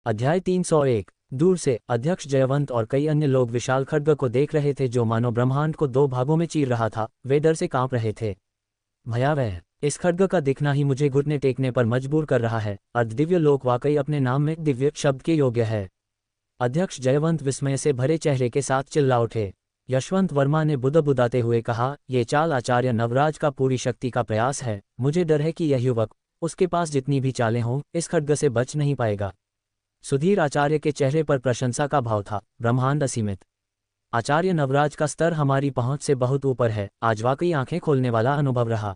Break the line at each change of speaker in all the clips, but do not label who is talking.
अध्याय 301। दूर से अध्यक्ष जयवंत और कई अन्य लोग विशाल खड्ग को देख रहे थे जो मानो ब्रह्मांड को दो भागों में चीर रहा था। वे डर से कांप रहे थे। भयावह, इस खड्ग का दिखना ही मुझे घुटने टेकने पर मजबूर कर रहा है। अर्धदिव्य लोक वाकई अपने नाम में दिव्य शब्द के योग्य है। अध्यक्ष जयवंत विस्मय से भरे चेहरे के साथ चिल्ला उठे। यशवंत वर्मा ने बुदबुदाते हुए कहा, ये चाल आचार्य नवराज का पूरी शक्ति का प्रयास है। मुझे डर है कि यह युवक, उसके पास जितनी भी चालें हों, इस खड्ग से बच नहीं पाएगा। सुधीर आचार्य के चेहरे पर प्रशंसा का भाव था। ब्रह्मांड असीमित। आचार्य नवराज का स्तर हमारी पहुंच से बहुत ऊपर है। आज वाकई आंखें खोलने वाला अनुभव रहा।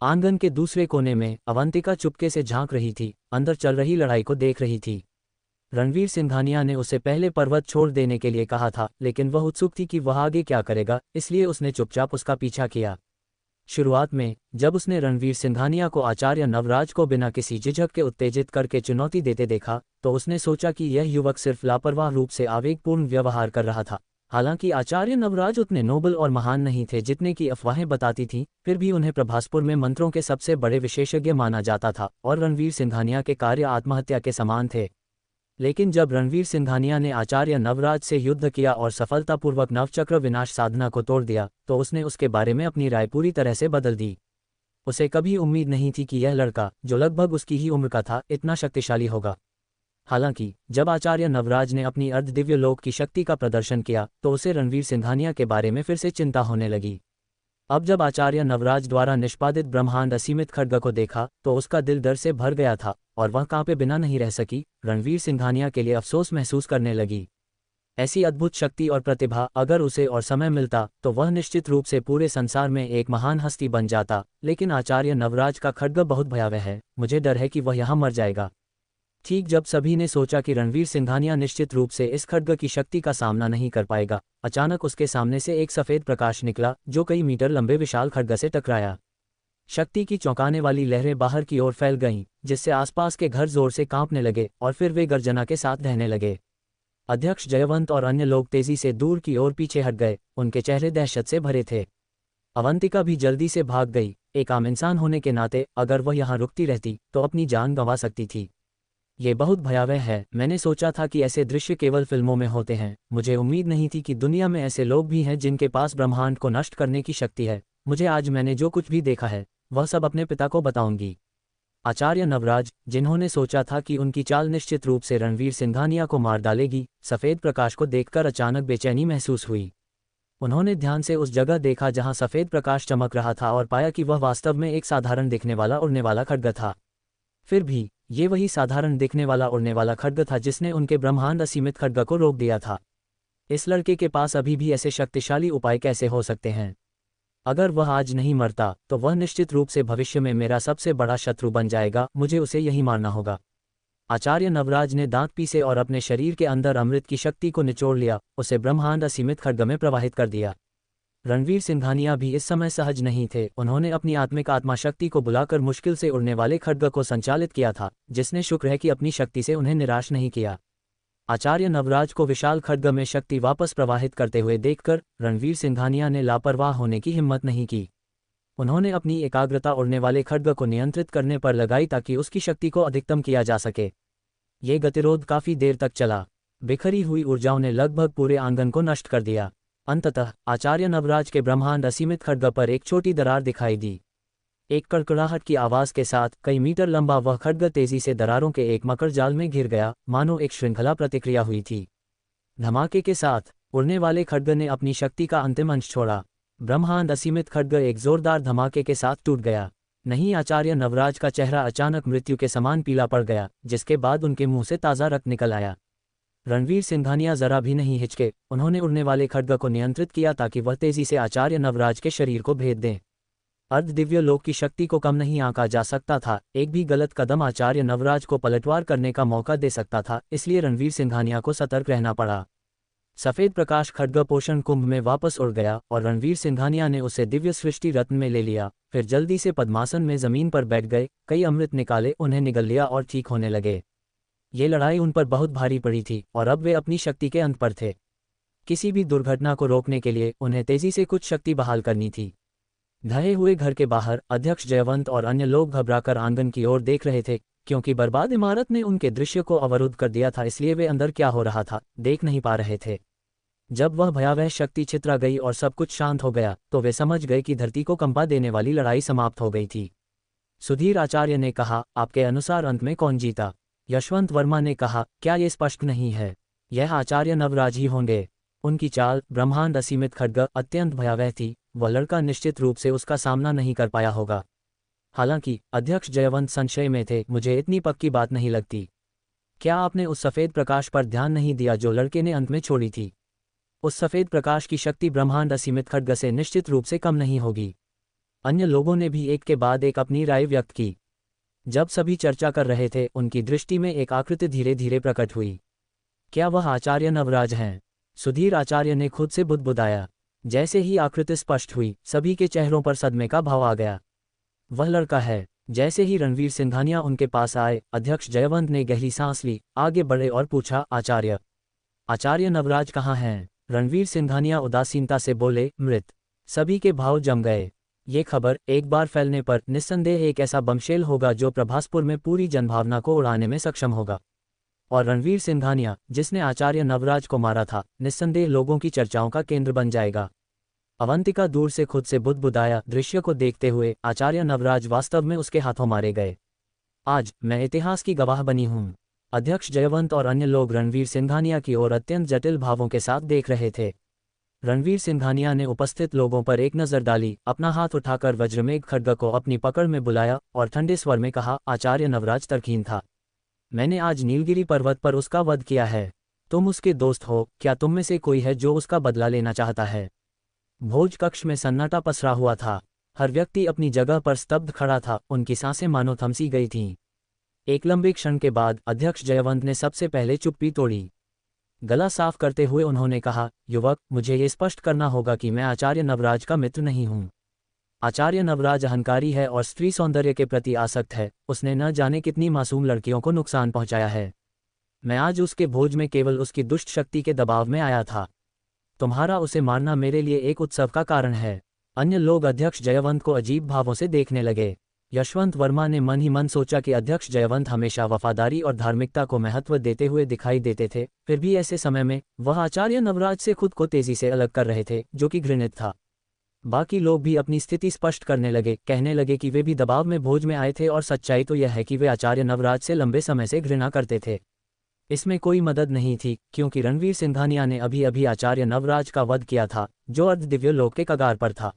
आंगन के दूसरे कोने में अवंतिका चुपके से झांक रही थी, अंदर चल रही लड़ाई को देख रही थी। रणवीर सिंघानिया ने उसे पहले पर्वत छोड़ देने के लिए कहा था, लेकिन वह उत्सुक थी कि वह आगे क्या करेगा, इसलिए उसने चुपचाप उसका पीछा किया। शुरुआत में जब उसने रणवीर सिंघानिया को आचार्य नवराज को बिना किसी झिझक के उत्तेजित करके चुनौती देते देखा, तो उसने सोचा कि यह युवक सिर्फ लापरवाह रूप से आवेगपूर्ण व्यवहार कर रहा था। हालांकि आचार्य नवराज उतने नोबल और महान नहीं थे जितने की अफवाहें बताती थीं, फिर भी उन्हें प्रभासपुर में मंत्रों के सबसे बड़े विशेषज्ञ माना जाता था और रणवीर सिंघानिया के कार्य आत्महत्या के समान थे। लेकिन जब रणवीर सिंघानिया ने आचार्य नवराज से युद्ध किया और सफलतापूर्वक नवचक्र विनाश साधना को तोड़ दिया, तो उसने उसके बारे में अपनी राय पूरी तरह से बदल दी। उसे कभी उम्मीद नहीं थी कि यह लड़का, जो लगभग उसकी ही उम्र का था, इतना शक्तिशाली होगा। हालांकि जब आचार्य नवराज ने अपनी अर्धदिव्य लोक की शक्ति का प्रदर्शन किया, तो उसे रणवीर सिंघानिया के बारे में फिर से चिंता होने लगी। अब जब आचार्य नवराज द्वारा निष्पादित ब्रह्मांड असीमित खड्ग को देखा, तो उसका दिल डर से भर गया था और वह कांपे बिना नहीं रह सकी। रणवीर सिंघानिया के लिए अफसोस महसूस करने लगी। ऐसी अद्भुत शक्ति और प्रतिभा, अगर उसे और समय मिलता तो वह निश्चित रूप से पूरे संसार में एक महान हस्ती बन जाता। लेकिन आचार्य नवराज का खड्ग बहुत भयावह है। मुझे डर है कि वह यहाँ मर जाएगा। ठीक जब सभी ने सोचा कि रणवीर सिंघानिया निश्चित रूप से इस खड्ग की शक्ति का सामना नहीं कर पाएगा, अचानक उसके सामने से एक सफेद प्रकाश निकला जो कई मीटर लंबे विशाल खड्ग से टकराया। शक्ति की चौंकाने वाली लहरें बाहर की ओर फैल गईं, जिससे आसपास के घर जोर से कांपने लगे और फिर वे गर्जना के साथ ढहने लगे। अध्यक्ष जयवंत और अन्य लोग तेजी से दूर की ओर पीछे हट गए। उनके चेहरे दहशत से भरे थे। अवंतिका भी जल्दी से भाग गई। एक आम इंसान होने के नाते अगर वह यहाँ रुकती रहती तो अपनी जान गंवा सकती थी। ये बहुत भयावह है। मैंने सोचा था कि ऐसे दृश्य केवल फिल्मों में होते हैं। मुझे उम्मीद नहीं थी कि दुनिया में ऐसे लोग भी हैं जिनके पास ब्रह्मांड को नष्ट करने की शक्ति है। मुझे आज मैंने जो कुछ भी देखा है वह सब अपने पिता को बताऊंगी। आचार्य नवराज, जिन्होंने सोचा था कि उनकी चाल निश्चित रूप से रणवीर सिंघानिया को मार डालेगी, सफेद प्रकाश को देखकर अचानक बेचैनी महसूस हुई। उन्होंने ध्यान से उस जगह देखा जहां सफेद प्रकाश चमक रहा था और पाया कि वह वास्तव में एक साधारण दिखने वाला उड़ने वाला खड्ग था। फिर भी ये वही साधारण दिखने वाला उड़ने वाला खड्ग था जिसने उनके ब्रह्मांड असीमित खड्ग को रोक दिया था। इस लड़के के पास अभी भी ऐसे शक्तिशाली उपाय कैसे हो सकते हैं? अगर वह आज नहीं मरता तो वह निश्चित रूप से भविष्य में मेरा सबसे बड़ा शत्रु बन जाएगा। मुझे उसे यही मारना होगा। आचार्य नवराज ने दांत पीसे और अपने शरीर के अंदर अमृत की शक्ति को निचोड़ लिया, उसे ब्रह्मांड असीमित खड्ग में प्रवाहित कर दिया। रणवीर सिंघानिया भी इस समय सहज नहीं थे। उन्होंने अपनी आत्मिक आत्मा शक्ति को बुलाकर मुश्किल से उड़ने वाले खड्ग को संचालित किया था, जिसने शुक्र है कि अपनी शक्ति से उन्हें निराश नहीं किया। आचार्य नवराज को विशाल खड्ग में शक्ति वापस प्रवाहित करते हुए देखकर रणवीर सिंघानिया ने लापरवाह होने की हिम्मत नहीं की। उन्होंने अपनी एकाग्रता उड़ने वाले खड्ग को नियंत्रित करने पर लगाई ताकि उसकी शक्ति को अधिकतम किया जा सके। ये गतिरोध काफी देर तक चला। बिखरी हुई ऊर्जाओं ने लगभग पूरे आंगन को नष्ट कर दिया। अंततः आचार्य नवराज के ब्रह्मांड असीमित खड्ग पर एक छोटी दरार दिखाई दी। एक कड़कड़ाहट की आवाज के साथ कई मीटर लंबा वह खड्ग तेजी से दरारों के एक मकर जाल में घिर गया, मानो एक श्रृंखला प्रतिक्रिया हुई थी। धमाके के साथ उड़ने वाले खड्ग ने अपनी शक्ति का अंतिम अंश छोड़ा। ब्रह्मांड असीमित खड्ग एक जोरदार धमाके के साथ टूट गया। नहीं, आचार्य नवराज का चेहरा अचानक मृत्यु के समान पीला पड़ गया, जिसके बाद उनके मुंह से ताज़ा रक्त निकल आया। रणवीर सिंघानिया जरा भी नहीं हिचके। उन्होंने उड़ने वाले खड्ग को नियंत्रित किया ताकि वह तेजी से आचार्य नवराज के शरीर को भेद दें। अर्धदिव्य लोक की शक्ति को कम नहीं आंका जा सकता था। एक भी गलत कदम आचार्य नवराज को पलटवार करने का मौका दे सकता था, इसलिए रणवीर सिंघानिया को सतर्क रहना पड़ा। सफेद प्रकाश खड्ग पोषण कुंभ में वापस उड़ गया और रणवीर सिंघानिया ने उसे दिव्य सृष्टि रत्न में ले लिया। फिर जल्दी से पद्मासन में जमीन पर बैठ गए, कई अमृत निकाले, उन्हें निगल लिया और ठीक होने लगे। ये लड़ाई उन पर बहुत भारी पड़ी थी और अब वे अपनी शक्ति के अंत पर थे। किसी भी दुर्घटना को रोकने के लिए उन्हें तेजी से कुछ शक्ति बहाल करनी थी। ढहे हुए घर के बाहर अध्यक्ष जयवंत और अन्य लोग घबराकर आंगन की ओर देख रहे थे। क्योंकि बर्बाद इमारत ने उनके दृश्य को अवरुद्ध कर दिया था, इसलिए वे अंदर क्या हो रहा था देख नहीं पा रहे थे। जब वह भयावह शक्ति छितरा गई और सब कुछ शांत हो गया तो वे समझ गए कि धरती को कंपा देने वाली लड़ाई समाप्त हो गई थी। सुधीर आचार्य ने कहा, आपके अनुसार अंत में कौन जीता? यशवंत वर्मा ने कहा, क्या ये स्पष्ट नहीं है? यह आचार्य नवराज ही होंगे। उनकी चाल, ब्रह्मांड असीमित खड्ग, अत्यंत भयावह थी। वह लड़का निश्चित रूप से उसका सामना नहीं कर पाया होगा। हालांकि अध्यक्ष जयवंत संशय में थे, मुझे इतनी पक्की बात नहीं लगती। क्या आपने उस सफ़ेद प्रकाश पर ध्यान नहीं दिया जो लड़के ने अंत में छोड़ी थी? उस सफ़ेद प्रकाश की शक्ति ब्रह्मांड असीमित खड्ग से निश्चित रूप से कम नहीं होगी। अन्य लोगों ने भी एक के बाद एक अपनी राय व्यक्त की। जब सभी चर्चा कर रहे थे, उनकी दृष्टि में एक आकृति धीरे धीरे प्रकट हुई। क्या वह आचार्य नवराज हैं? सुधीर आचार्य ने खुद से बुदबुदाया। जैसे ही आकृति स्पष्ट हुई, सभी के चेहरों पर सदमे का भाव आ गया। वह लड़का है। जैसे ही रणवीर सिंघानिया उनके पास आए, अध्यक्ष जयवंत ने गहरी सांस ली, आगे बढ़े और पूछा, आचार्य नवराज कहाँ हैं? रणवीर सिंघानिया उदासीनता से बोले, मृत। सभी के भाव जम गए। ये खबर एक बार फैलने पर निस्संदेह एक ऐसा बमशेल होगा जो प्रभासपुर में पूरी जनभावना को उड़ाने में सक्षम होगा। और रणवीर सिंघानिया, जिसने आचार्य नवराज को मारा था, निस्संदेह लोगों की चर्चाओं का केंद्र बन जाएगा। अवंतिका दूर से खुद से बुदबुदाया, दृश्य को देखते हुए, आचार्य नवराज वास्तव में उसके हाथों मारे गए। आज मैं इतिहास की गवाह बनी हूँ। अध्यक्ष जयवंत और अन्य लोग रणवीर सिंघानिया की ओर अत्यंत जटिल भावों के साथ देख रहे थे। रणवीर सिंघानिया ने उपस्थित लोगों पर एक नज़र डाली, अपना हाथ उठाकर वज्रमेघ खड्ग को अपनी पकड़ में बुलाया और ठंडे स्वर में कहा, आचार्य नवराज तरकीन था। मैंने आज नीलगिरी पर्वत पर उसका वध किया है। तुम उसके दोस्त हो, क्या तुम में से कोई है जो उसका बदला लेना चाहता है? भोज कक्ष में सन्नाटा पसरा हुआ था। हर व्यक्ति अपनी जगह पर स्तब्ध खड़ा था, उनकी सांसें मानो थमसी गई थीं। एक लंबे क्षण के बाद अध्यक्ष जयवंत ने सबसे पहले चुप्पी तोड़ी। गला साफ करते हुए उन्होंने कहा, युवक, मुझे ये स्पष्ट करना होगा कि मैं आचार्य नवराज का मित्र नहीं हूँ। आचार्य नवराज अहंकारी है और स्त्री सौंदर्य के प्रति आसक्त है। उसने न जाने कितनी मासूम लड़कियों को नुकसान पहुंचाया है। मैं आज उसके भोज में केवल उसकी दुष्ट शक्ति के दबाव में आया था। तुम्हारा उसे मारना मेरे लिए एक उत्सव का कारण है। अन्य लोग अध्यक्ष जयवंत को अजीब भावों से देखने लगे। यशवंत वर्मा ने मन ही मन सोचा कि अध्यक्ष जयवंत हमेशा वफादारी और धार्मिकता को महत्व देते हुए दिखाई देते थे, फिर भी ऐसे समय में वह आचार्य नवराज से खुद को तेजी से अलग कर रहे थे, जो कि घृणित था। बाकी लोग भी अपनी स्थिति स्पष्ट करने लगे, कहने लगे कि वे भी दबाव में भोज में आए थे और सच्चाई तो यह है कि वे आचार्य नवराज से लंबे समय से घृणा करते थे। इसमें कोई मदद नहीं थी, क्योंकि रणवीर सिंघानिया ने अभी अभी आचार्य नवराज का वध किया था, जो अर्धदिव्य लोक के कगार पर था।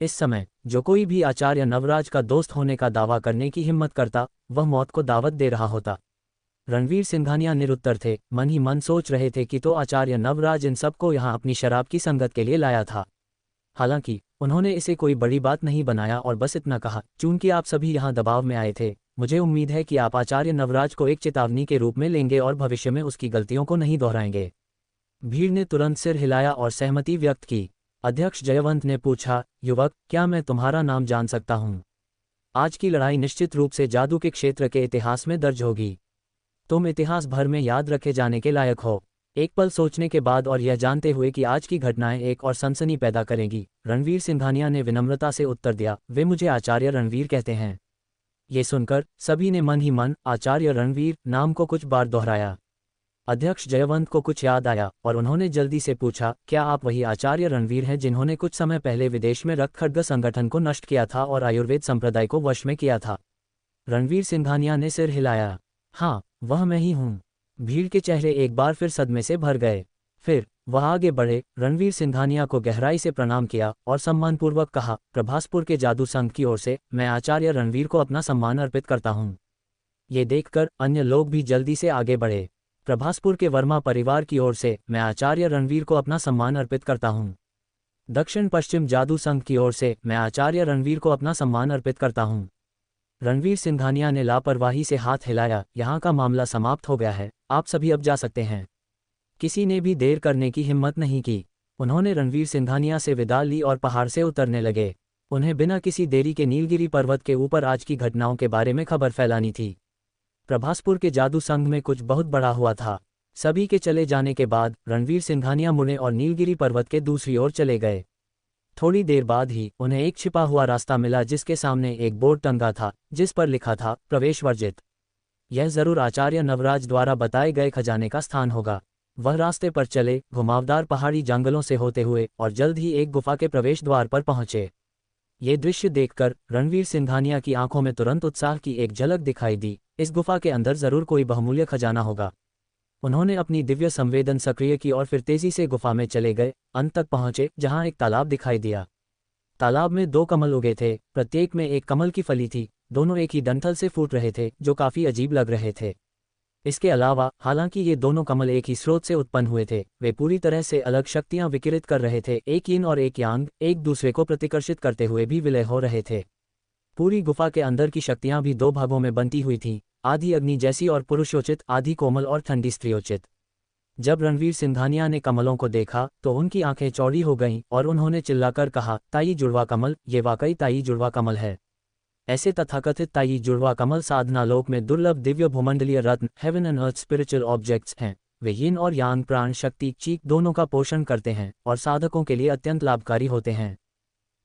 इस समय जो कोई भी आचार्य नवराज का दोस्त होने का दावा करने की हिम्मत करता, वह मौत को दावत दे रहा होता। रणवीर सिंघानिया निरुत्तर थे, मन ही मन सोच रहे थे कि तो आचार्य नवराज इन सबको यहाँ अपनी शराब की संगत के लिए लाया था। हालांकि उन्होंने इसे कोई बड़ी बात नहीं बनाया और बस इतना कहा, चूंकि आप सभी यहाँ दबाव में आए थे, मुझे उम्मीद है कि आप आचार्य नवराज को एक चेतावनी के रूप में लेंगे और भविष्य में उसकी गलतियों को नहीं दोहराएंगे। भीड़ ने तुरंत सिर हिलाया और सहमति व्यक्त की। अध्यक्ष जयवंत ने पूछा, युवक, क्या मैं तुम्हारा नाम जान सकता हूँ? आज की लड़ाई निश्चित रूप से जादू के क्षेत्र के इतिहास में दर्ज होगी। तुम इतिहास भर में याद रखे जाने के लायक हो। एक पल सोचने के बाद और यह जानते हुए कि आज की घटनाएं एक और सनसनी पैदा करेंगी, रणवीर सिंघानिया ने विनम्रता से उत्तर दिया, वे मुझे आचार्य रणवीर कहते हैं। ये सुनकर सभी ने मन ही मन आचार्य रणवीर नाम को कुछ बार दोहराया। अध्यक्ष जयवंत को कुछ याद आया और उन्होंने जल्दी से पूछा, क्या आप वही आचार्य रणवीर हैं जिन्होंने कुछ समय पहले विदेश में रक्त खड्ग संगठन को नष्ट किया था और आयुर्वेद संप्रदाय को वश में किया था? रणवीर सिंघानिया ने सिर हिलाया। हाँ, वह मैं ही हूँ। भीड़ के चेहरे एक बार फिर सदमे से भर गए। फिर वह आगे बढ़े, रणवीर सिंघानिया को गहराई से प्रणाम किया और सम्मानपूर्वक कहा, प्रभासपुर के जादू संघ की ओर से मैं आचार्य रणवीर को अपना सम्मान अर्पित करता हूँ। ये देखकर अन्य लोग भी जल्दी से आगे बढ़े। प्रभासपुर के वर्मा परिवार की ओर से मैं आचार्य रणवीर को अपना सम्मान अर्पित करता हूँ। दक्षिण पश्चिम जादू संघ की ओर से मैं आचार्य रणवीर को अपना सम्मान अर्पित करता हूँ। रणवीर सिंघानिया ने लापरवाही से हाथ हिलाया, यहाँ का मामला समाप्त हो गया है, आप सभी अब जा सकते हैं। किसी ने भी देर करने की हिम्मत नहीं की। उन्होंने रणवीर सिंघानिया से विदा ली और पहाड़ से उतरने लगे। उन्हें बिना किसी देरी के नीलगिरी पर्वत के ऊपर आज की घटनाओं के बारे में खबर फैलानी थी। प्रभासपुर के जादू संघ में कुछ बहुत बड़ा हुआ था। सभी के चले जाने के बाद रणवीर सिंघानिया मुड़े और नीलगिरी पर्वत के दूसरी ओर चले गए। थोड़ी देर बाद ही उन्हें एक छिपा हुआ रास्ता मिला जिसके सामने एक बोर्ड टंगा था जिस पर लिखा था, प्रवेश वर्जित। यह जरूर आचार्य नवराज द्वारा बताए गए खजाने का स्थान होगा। वह रास्ते पर चले, घुमावदार पहाड़ी जंगलों से होते हुए, और जल्द ही एक गुफा के प्रवेश द्वार पर पहुंचे। ये दृश्य देखकर रणवीर सिंघानिया की आंखों में तुरंत उत्साह की एक झलक दिखाई दी। इस गुफा के अंदर जरूर कोई बहुमूल्य खजाना होगा। उन्होंने अपनी दिव्य संवेदन सक्रिय की और फिर तेजी से गुफा में चले गए। अंत तक पहुंचे जहां एक तालाब दिखाई दिया। तालाब में 2 कमल उगे थे, प्रत्येक में एक कमल की फली थी। दोनों एक ही डंठल से फूट रहे थे, जो काफी अजीब लग रहे थे। इसके अलावा, हालांकि ये दोनों कमल एक ही स्रोत से उत्पन्न हुए थे, वे पूरी तरह से अलग शक्तियां विकिरित कर रहे थे। एक यिन और एक यांग एक दूसरे को प्रतिकर्षित करते हुए भी विलय हो रहे थे। पूरी गुफा के अंदर की शक्तियां भी 2 भागों में बंटी हुई थीं, आधी अग्नि जैसी और पुरुषोचित, आधी कोमल और ठंडी स्त्रियोचित। जब रणवीर सिंघानिया ने कमलों को देखा तो उनकी आंखें चौड़ी हो गईं और उन्होंने चिल्लाकर कहा, ताई जुड़वा कमल, ये वाकई ताई जुड़वा कमल है। ऐसे तथाकथित ताई जुड़वा कमल साधना लोक में दुर्लभ दिव्य भूमंडलीय रत्न, heaven and earth spiritual objects हैं। वे यिन और यांग प्राण शक्ति चीक दोनों का पोषण करते हैं और साधकों के लिए अत्यंत लाभकारी होते हैं।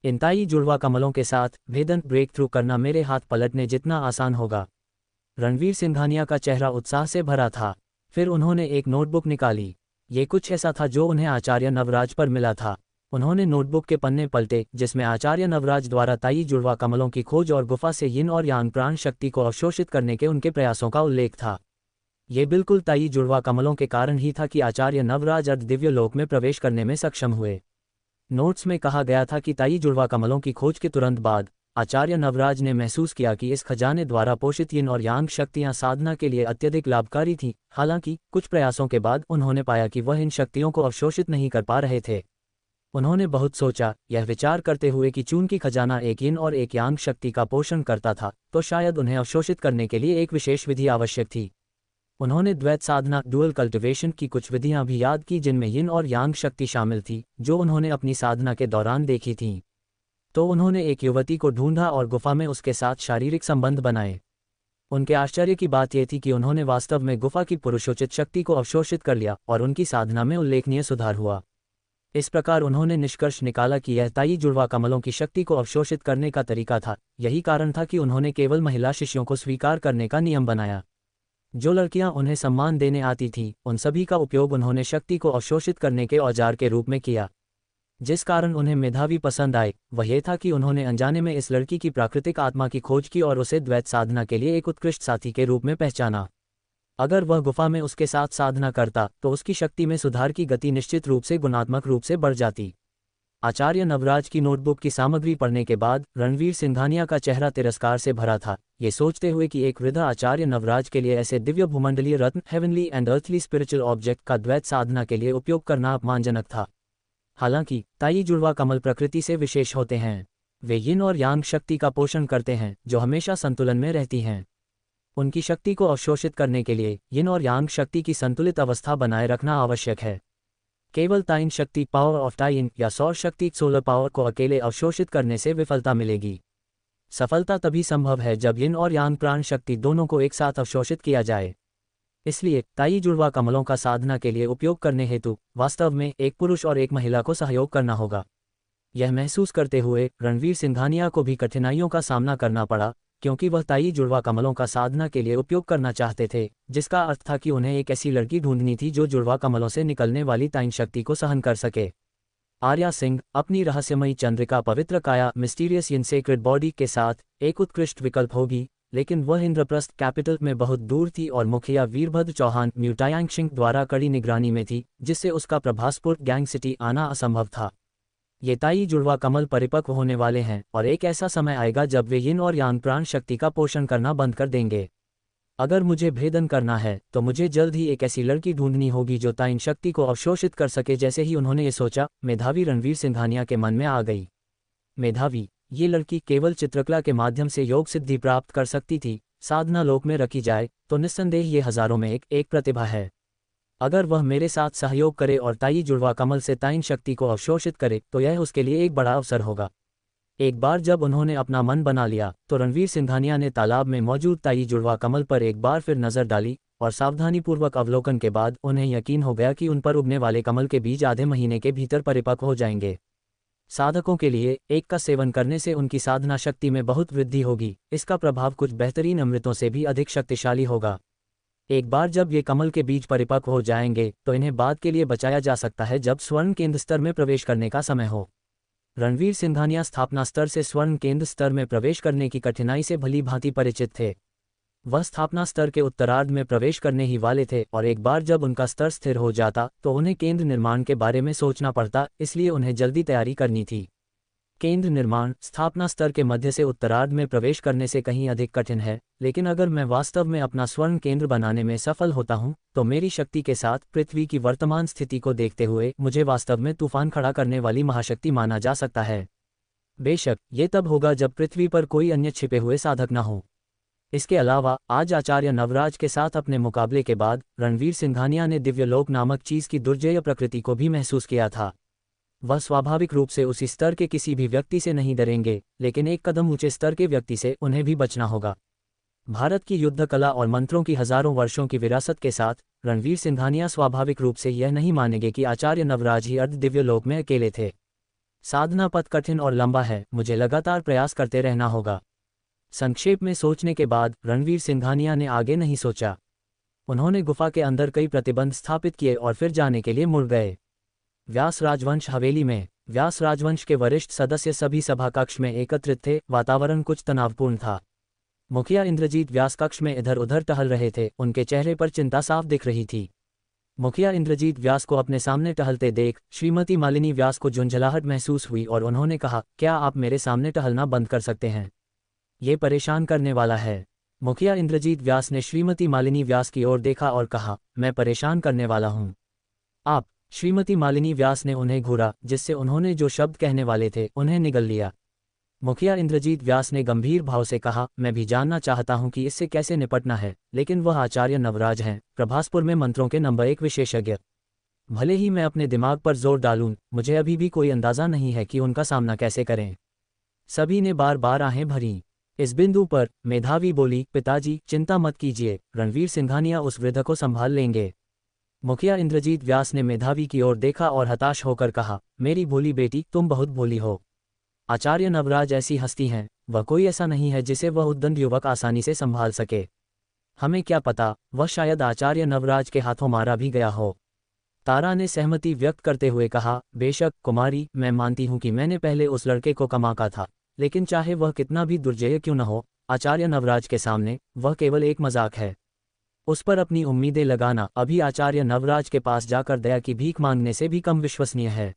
इन ताई जुड़वा कमलों के साथ वेदन ब्रेक थ्रू करना मेरे हाथ पलटने जितना आसान होगा। रणवीर सिंघानिया का चेहरा उत्साह से भरा था। फिर उन्होंने एक नोटबुक निकाली। ये कुछ ऐसा था जो उन्हें आचार्य नवराज पर मिला था। उन्होंने नोटबुक के पन्ने पलटे जिसमें आचार्य नवराज द्वारा ताई जुड़वा कमलों की खोज और गुफा से यिन और यांग प्राण शक्ति को अवशोषित करने के उनके प्रयासों का उल्लेख था। ये बिल्कुल ताई जुड़वा कमलों के कारण ही था कि आचार्य नवराज अर्ध दिव्य लोक में प्रवेश करने में सक्षम हुए। नोट्स में कहा गया था कि ताई जुड़वा कमलों की खोज के तुरंत बाद आचार्य नवराज ने महसूस किया कि इस खजाने द्वारा पोषित यिन और यांग शक्तियां साधना के लिए अत्यधिक लाभकारी थीं। हालांकि कुछ प्रयासों के बाद उन्होंने पाया कि वह इन शक्तियों को अवशोषित नहीं कर पा रहे थे। उन्होंने बहुत सोचा, यह विचार करते हुए कि चूंकि खजाना एक यिन और एक यांग शक्ति का पोषण करता था, तो शायद उन्हें अवशोषित करने के लिए एक विशेष विधि आवश्यक थी। उन्होंने द्वैत साधना डुअल कल्टिवेशन की कुछ विधियां भी याद की जिनमें यिन और यांग शक्ति शामिल थी, जो उन्होंने अपनी साधना के दौरान देखी थीं। तो उन्होंने एक युवती को ढूंढा और गुफा में उसके साथ शारीरिक संबंध बनाए। उनके आश्चर्य की बात यह थी कि उन्होंने वास्तव में गुफा की पुरुषोचित शक्ति को अवशोषित कर लिया और उनकी साधना में उल्लेखनीय सुधार हुआ। इस प्रकार उन्होंने निष्कर्ष निकाला कि यह ताई जुड़वा कमलों की शक्ति को अवशोषित करने का तरीका था। यही कारण था कि उन्होंने केवल महिला शिष्यों को स्वीकार करने का नियम बनाया। जो लड़कियां उन्हें सम्मान देने आती थीं, उन सभी का उपयोग उन्होंने शक्ति को अवशोषित करने के औजार के रूप में किया। जिस कारण उन्हें मेधावी पसंद आए वह यह था कि उन्होंने अनजाने में इस लड़की की प्राकृतिक आत्मा की खोज की और उसे द्वैत साधना के लिए एक उत्कृष्ट साथी के रूप में पहचाना। अगर वह गुफा में उसके साथ साधना करता तो उसकी शक्ति में सुधार की गति निश्चित रूप से गुणात्मक रूप से बढ़ जाती। आचार्य नवराज की नोटबुक की सामग्री पढ़ने के बाद रणवीर सिंघानिया का चेहरा तिरस्कार से भरा था, ये सोचते हुए कि एक वृद्ध आचार्य नवराज के लिए ऐसे दिव्य भूमंडलीय रत्न, heavenly and earthly spiritual object का द्वैत साधना के लिए उपयोग करना अपमानजनक था। हालांकि ताई जुड़वा कमल प्रकृति से विशेष होते हैं। वे यिन और यांग शक्ति का पोषण करते हैं जो हमेशा संतुलन में रहती हैं। उनकी शक्ति को अवशोषित करने के लिए यिन और यांग शक्ति की संतुलित अवस्था बनाए रखना आवश्यक है। केवल ताइन शक्ति पावर ऑफ टाइन या सौर शक्ति सोलर पावर को अकेले अवशोषित करने से विफलता मिलेगी। सफलता तभी संभव है जब यिन और यांग प्राण शक्ति दोनों को एक साथ अवशोषित किया जाए। इसलिए ताई जुड़वा कमलों का साधना के लिए उपयोग करने हेतु वास्तव में एक पुरुष और एक महिला को सहयोग करना होगा। यह महसूस करते हुए रणवीर सिंघानिया को भी कठिनाइयों का सामना करना पड़ा, क्योंकि वह ताई जुड़वा कमलों का साधना के लिए उपयोग करना चाहते थे, जिसका अर्थ था कि उन्हें एक ऐसी लड़की ढूंढनी थी जो जुड़वा कमलों से निकलने वाली ताइन शक्ति को सहन कर सके। आर्या सिंह अपनी रहस्यमयी चंद्रिका पवित्र काया मिस्टीरियस इन सेक्रेड बॉडी के साथ एक उत्कृष्ट विकल्प होगी, लेकिन वह इंद्रप्रस्थ कैपिटल में बहुत दूर थी और मुखिया वीरभद्र चौहान म्यूटायांग द्वारा कड़ी निगरानी में थी, जिससे उसका प्रभासपुर गैंग सिटी आना असंभव था। ये ताई जुड़वा कमल परिपक्व होने वाले हैं और एक ऐसा समय आएगा जब वे यिन और यांग प्राण शक्ति का पोषण करना बंद कर देंगे। अगर मुझे भेदन करना है तो मुझे जल्द ही एक ऐसी लड़की ढूंढनी होगी जो ताइन शक्ति को अवशोषित कर सके। जैसे ही उन्होंने ये सोचा, मेधावी रणवीर सिंघानिया के मन में आ गई। मेधावी, ये लड़की केवल चित्रकला के माध्यम से योग सिद्धि प्राप्त कर सकती थी। साधना लोक में रखी जाए तो निस्संदेह ये हजारों में एक प्रतिभा है। अगर वह मेरे साथ सहयोग करे और ताई जुड़वा कमल से ताइन शक्ति को अवशोषित करे तो यह उसके लिए एक बड़ा अवसर होगा। एक बार जब उन्होंने अपना मन बना लिया तो रणवीर सिंघानिया ने तालाब में मौजूद ताई जुड़वा कमल पर एक बार फिर नजर डाली और सावधानीपूर्वक अवलोकन के बाद उन्हें यकीन हो गया कि उन पर उगने वाले कमल के बीज आधे महीने के भीतर परिपक्व हो जाएंगे। साधकों के लिए एक का सेवन करने से उनकी साधना शक्ति में बहुत वृद्धि होगी। इसका प्रभाव कुछ बेहतरीन अमृतों से भी अधिक शक्तिशाली होगा। एक बार जब ये कमल के बीज परिपक्व हो जाएंगे तो इन्हें बाद के लिए बचाया जा सकता है जब स्वर्ण केंद्र स्तर में प्रवेश करने का समय हो। रणवीर सिंघानिया स्थापना स्तर से स्वर्ण केंद्र स्तर में प्रवेश करने की कठिनाई से भली भांति परिचित थे। वह स्थापना स्तर के उत्तरार्ध में प्रवेश करने ही वाले थे और एक बार जब उनका स्तर स्थिर हो जाता तो उन्हें केंद्र निर्माण के बारे में सोचना पड़ता, इसलिए उन्हें जल्दी तैयारी करनी थी। केंद्र निर्माण स्थापना स्तर के मध्य से उत्तरार्ध में प्रवेश करने से कहीं अधिक कठिन है, लेकिन अगर मैं वास्तव में अपना स्वर्ण केंद्र बनाने में सफल होता हूं तो मेरी शक्ति के साथ पृथ्वी की वर्तमान स्थिति को देखते हुए मुझे वास्तव में तूफान खड़ा करने वाली महाशक्ति माना जा सकता है। बेशक ये तब होगा जब पृथ्वी पर कोई अन्य छिपे हुए साधक न हो। इसके अलावा आज आचार्य नवराज के साथ अपने मुकाबले के बाद रणवीर सिंघानिया ने दिव्यलोक नामक चीज की दुर्जेय प्रकृति को भी महसूस किया था। वह स्वाभाविक रूप से उसी स्तर के किसी भी व्यक्ति से नहीं डरेंगे, लेकिन एक कदम ऊंचे स्तर के व्यक्ति से उन्हें भी बचना होगा। भारत की युद्ध कला और मंत्रों की हजारों वर्षों की विरासत के साथ रणवीर सिंघानिया स्वाभाविक रूप से यह नहीं मानेंगे कि आचार्य नवराज ही अर्ध दिव्यलोक में अकेले थे। साधना पथ कठिन और लंबा है, मुझे लगातार प्रयास करते रहना होगा। संक्षेप में सोचने के बाद रणवीर सिंघानिया ने आगे नहीं सोचा। उन्होंने गुफा के अंदर कई प्रतिबंध स्थापित किए और फिर जाने के लिए मुड़ गए। व्यास राजवंश हवेली में व्यास राजवंश के वरिष्ठ सदस्य सभी सभा कक्ष में एकत्रित थे। वातावरण कुछ तनावपूर्ण था। मुखिया इंद्रजीत व्यास कक्ष में इधर उधर टहल रहे थे। उनके चेहरे पर चिंता साफ दिख रही थी। मुखिया इंद्रजीत व्यास को अपने सामने टहलते देख श्रीमती मालिनी व्यास को झुंझलाहट महसूस हुई और उन्होंने कहा, क्या आप मेरे सामने टहलना बंद कर सकते हैं? ये परेशान करने वाला है। मुखिया इंद्रजीत व्यास ने श्रीमती मालिनी व्यास की ओर देखा और कहा, मैं परेशान करने वाला हूँ? आप? श्रीमती मालिनी व्यास ने उन्हें घूरा, जिससे उन्होंने जो शब्द कहने वाले थे उन्हें निगल लिया। मुखिया इंद्रजीत व्यास ने गंभीर भाव से कहा, मैं भी जानना चाहता हूं कि इससे कैसे निपटना है, लेकिन वह आचार्य नवराज हैं, प्रभासपुर में मंत्रों के नंबर 1 विशेषज्ञ। भले ही मैं अपने दिमाग पर जोर डालूं, मुझे अभी भी कोई अंदाजा नहीं है कि उनका सामना कैसे करें। सभी ने बार बार आहें भरीं। इस बिंदु पर मेधावी बोली, पिताजी चिंता मत कीजिए, रणवीर सिंघानिया उस वृद्ध को संभाल लेंगे। मुखिया इंद्रजीत व्यास ने मेधावी की ओर देखा और हताश होकर कहा, मेरी भोली बेटी, तुम बहुत भोली हो। आचार्य नवराज ऐसी हस्ती हैं, वह कोई ऐसा नहीं है जिसे वह उद्दंड युवक आसानी से संभाल सके। हमें क्या पता, वह शायद आचार्य नवराज के हाथों मारा भी गया हो। तारा ने सहमति व्यक्त करते हुए कहा, बेशक कुमारी, मैं मानती हूं कि मैंने पहले उस लड़के को कमाका था, लेकिन चाहे वह कितना भी दुर्जय क्यों न हो, आचार्य नवराज के सामने वह केवल एक मजाक है। उस पर अपनी उम्मीदें लगाना अभी आचार्य नवराज के पास जाकर दया की भीख मांगने से भी कम विश्वसनीय है।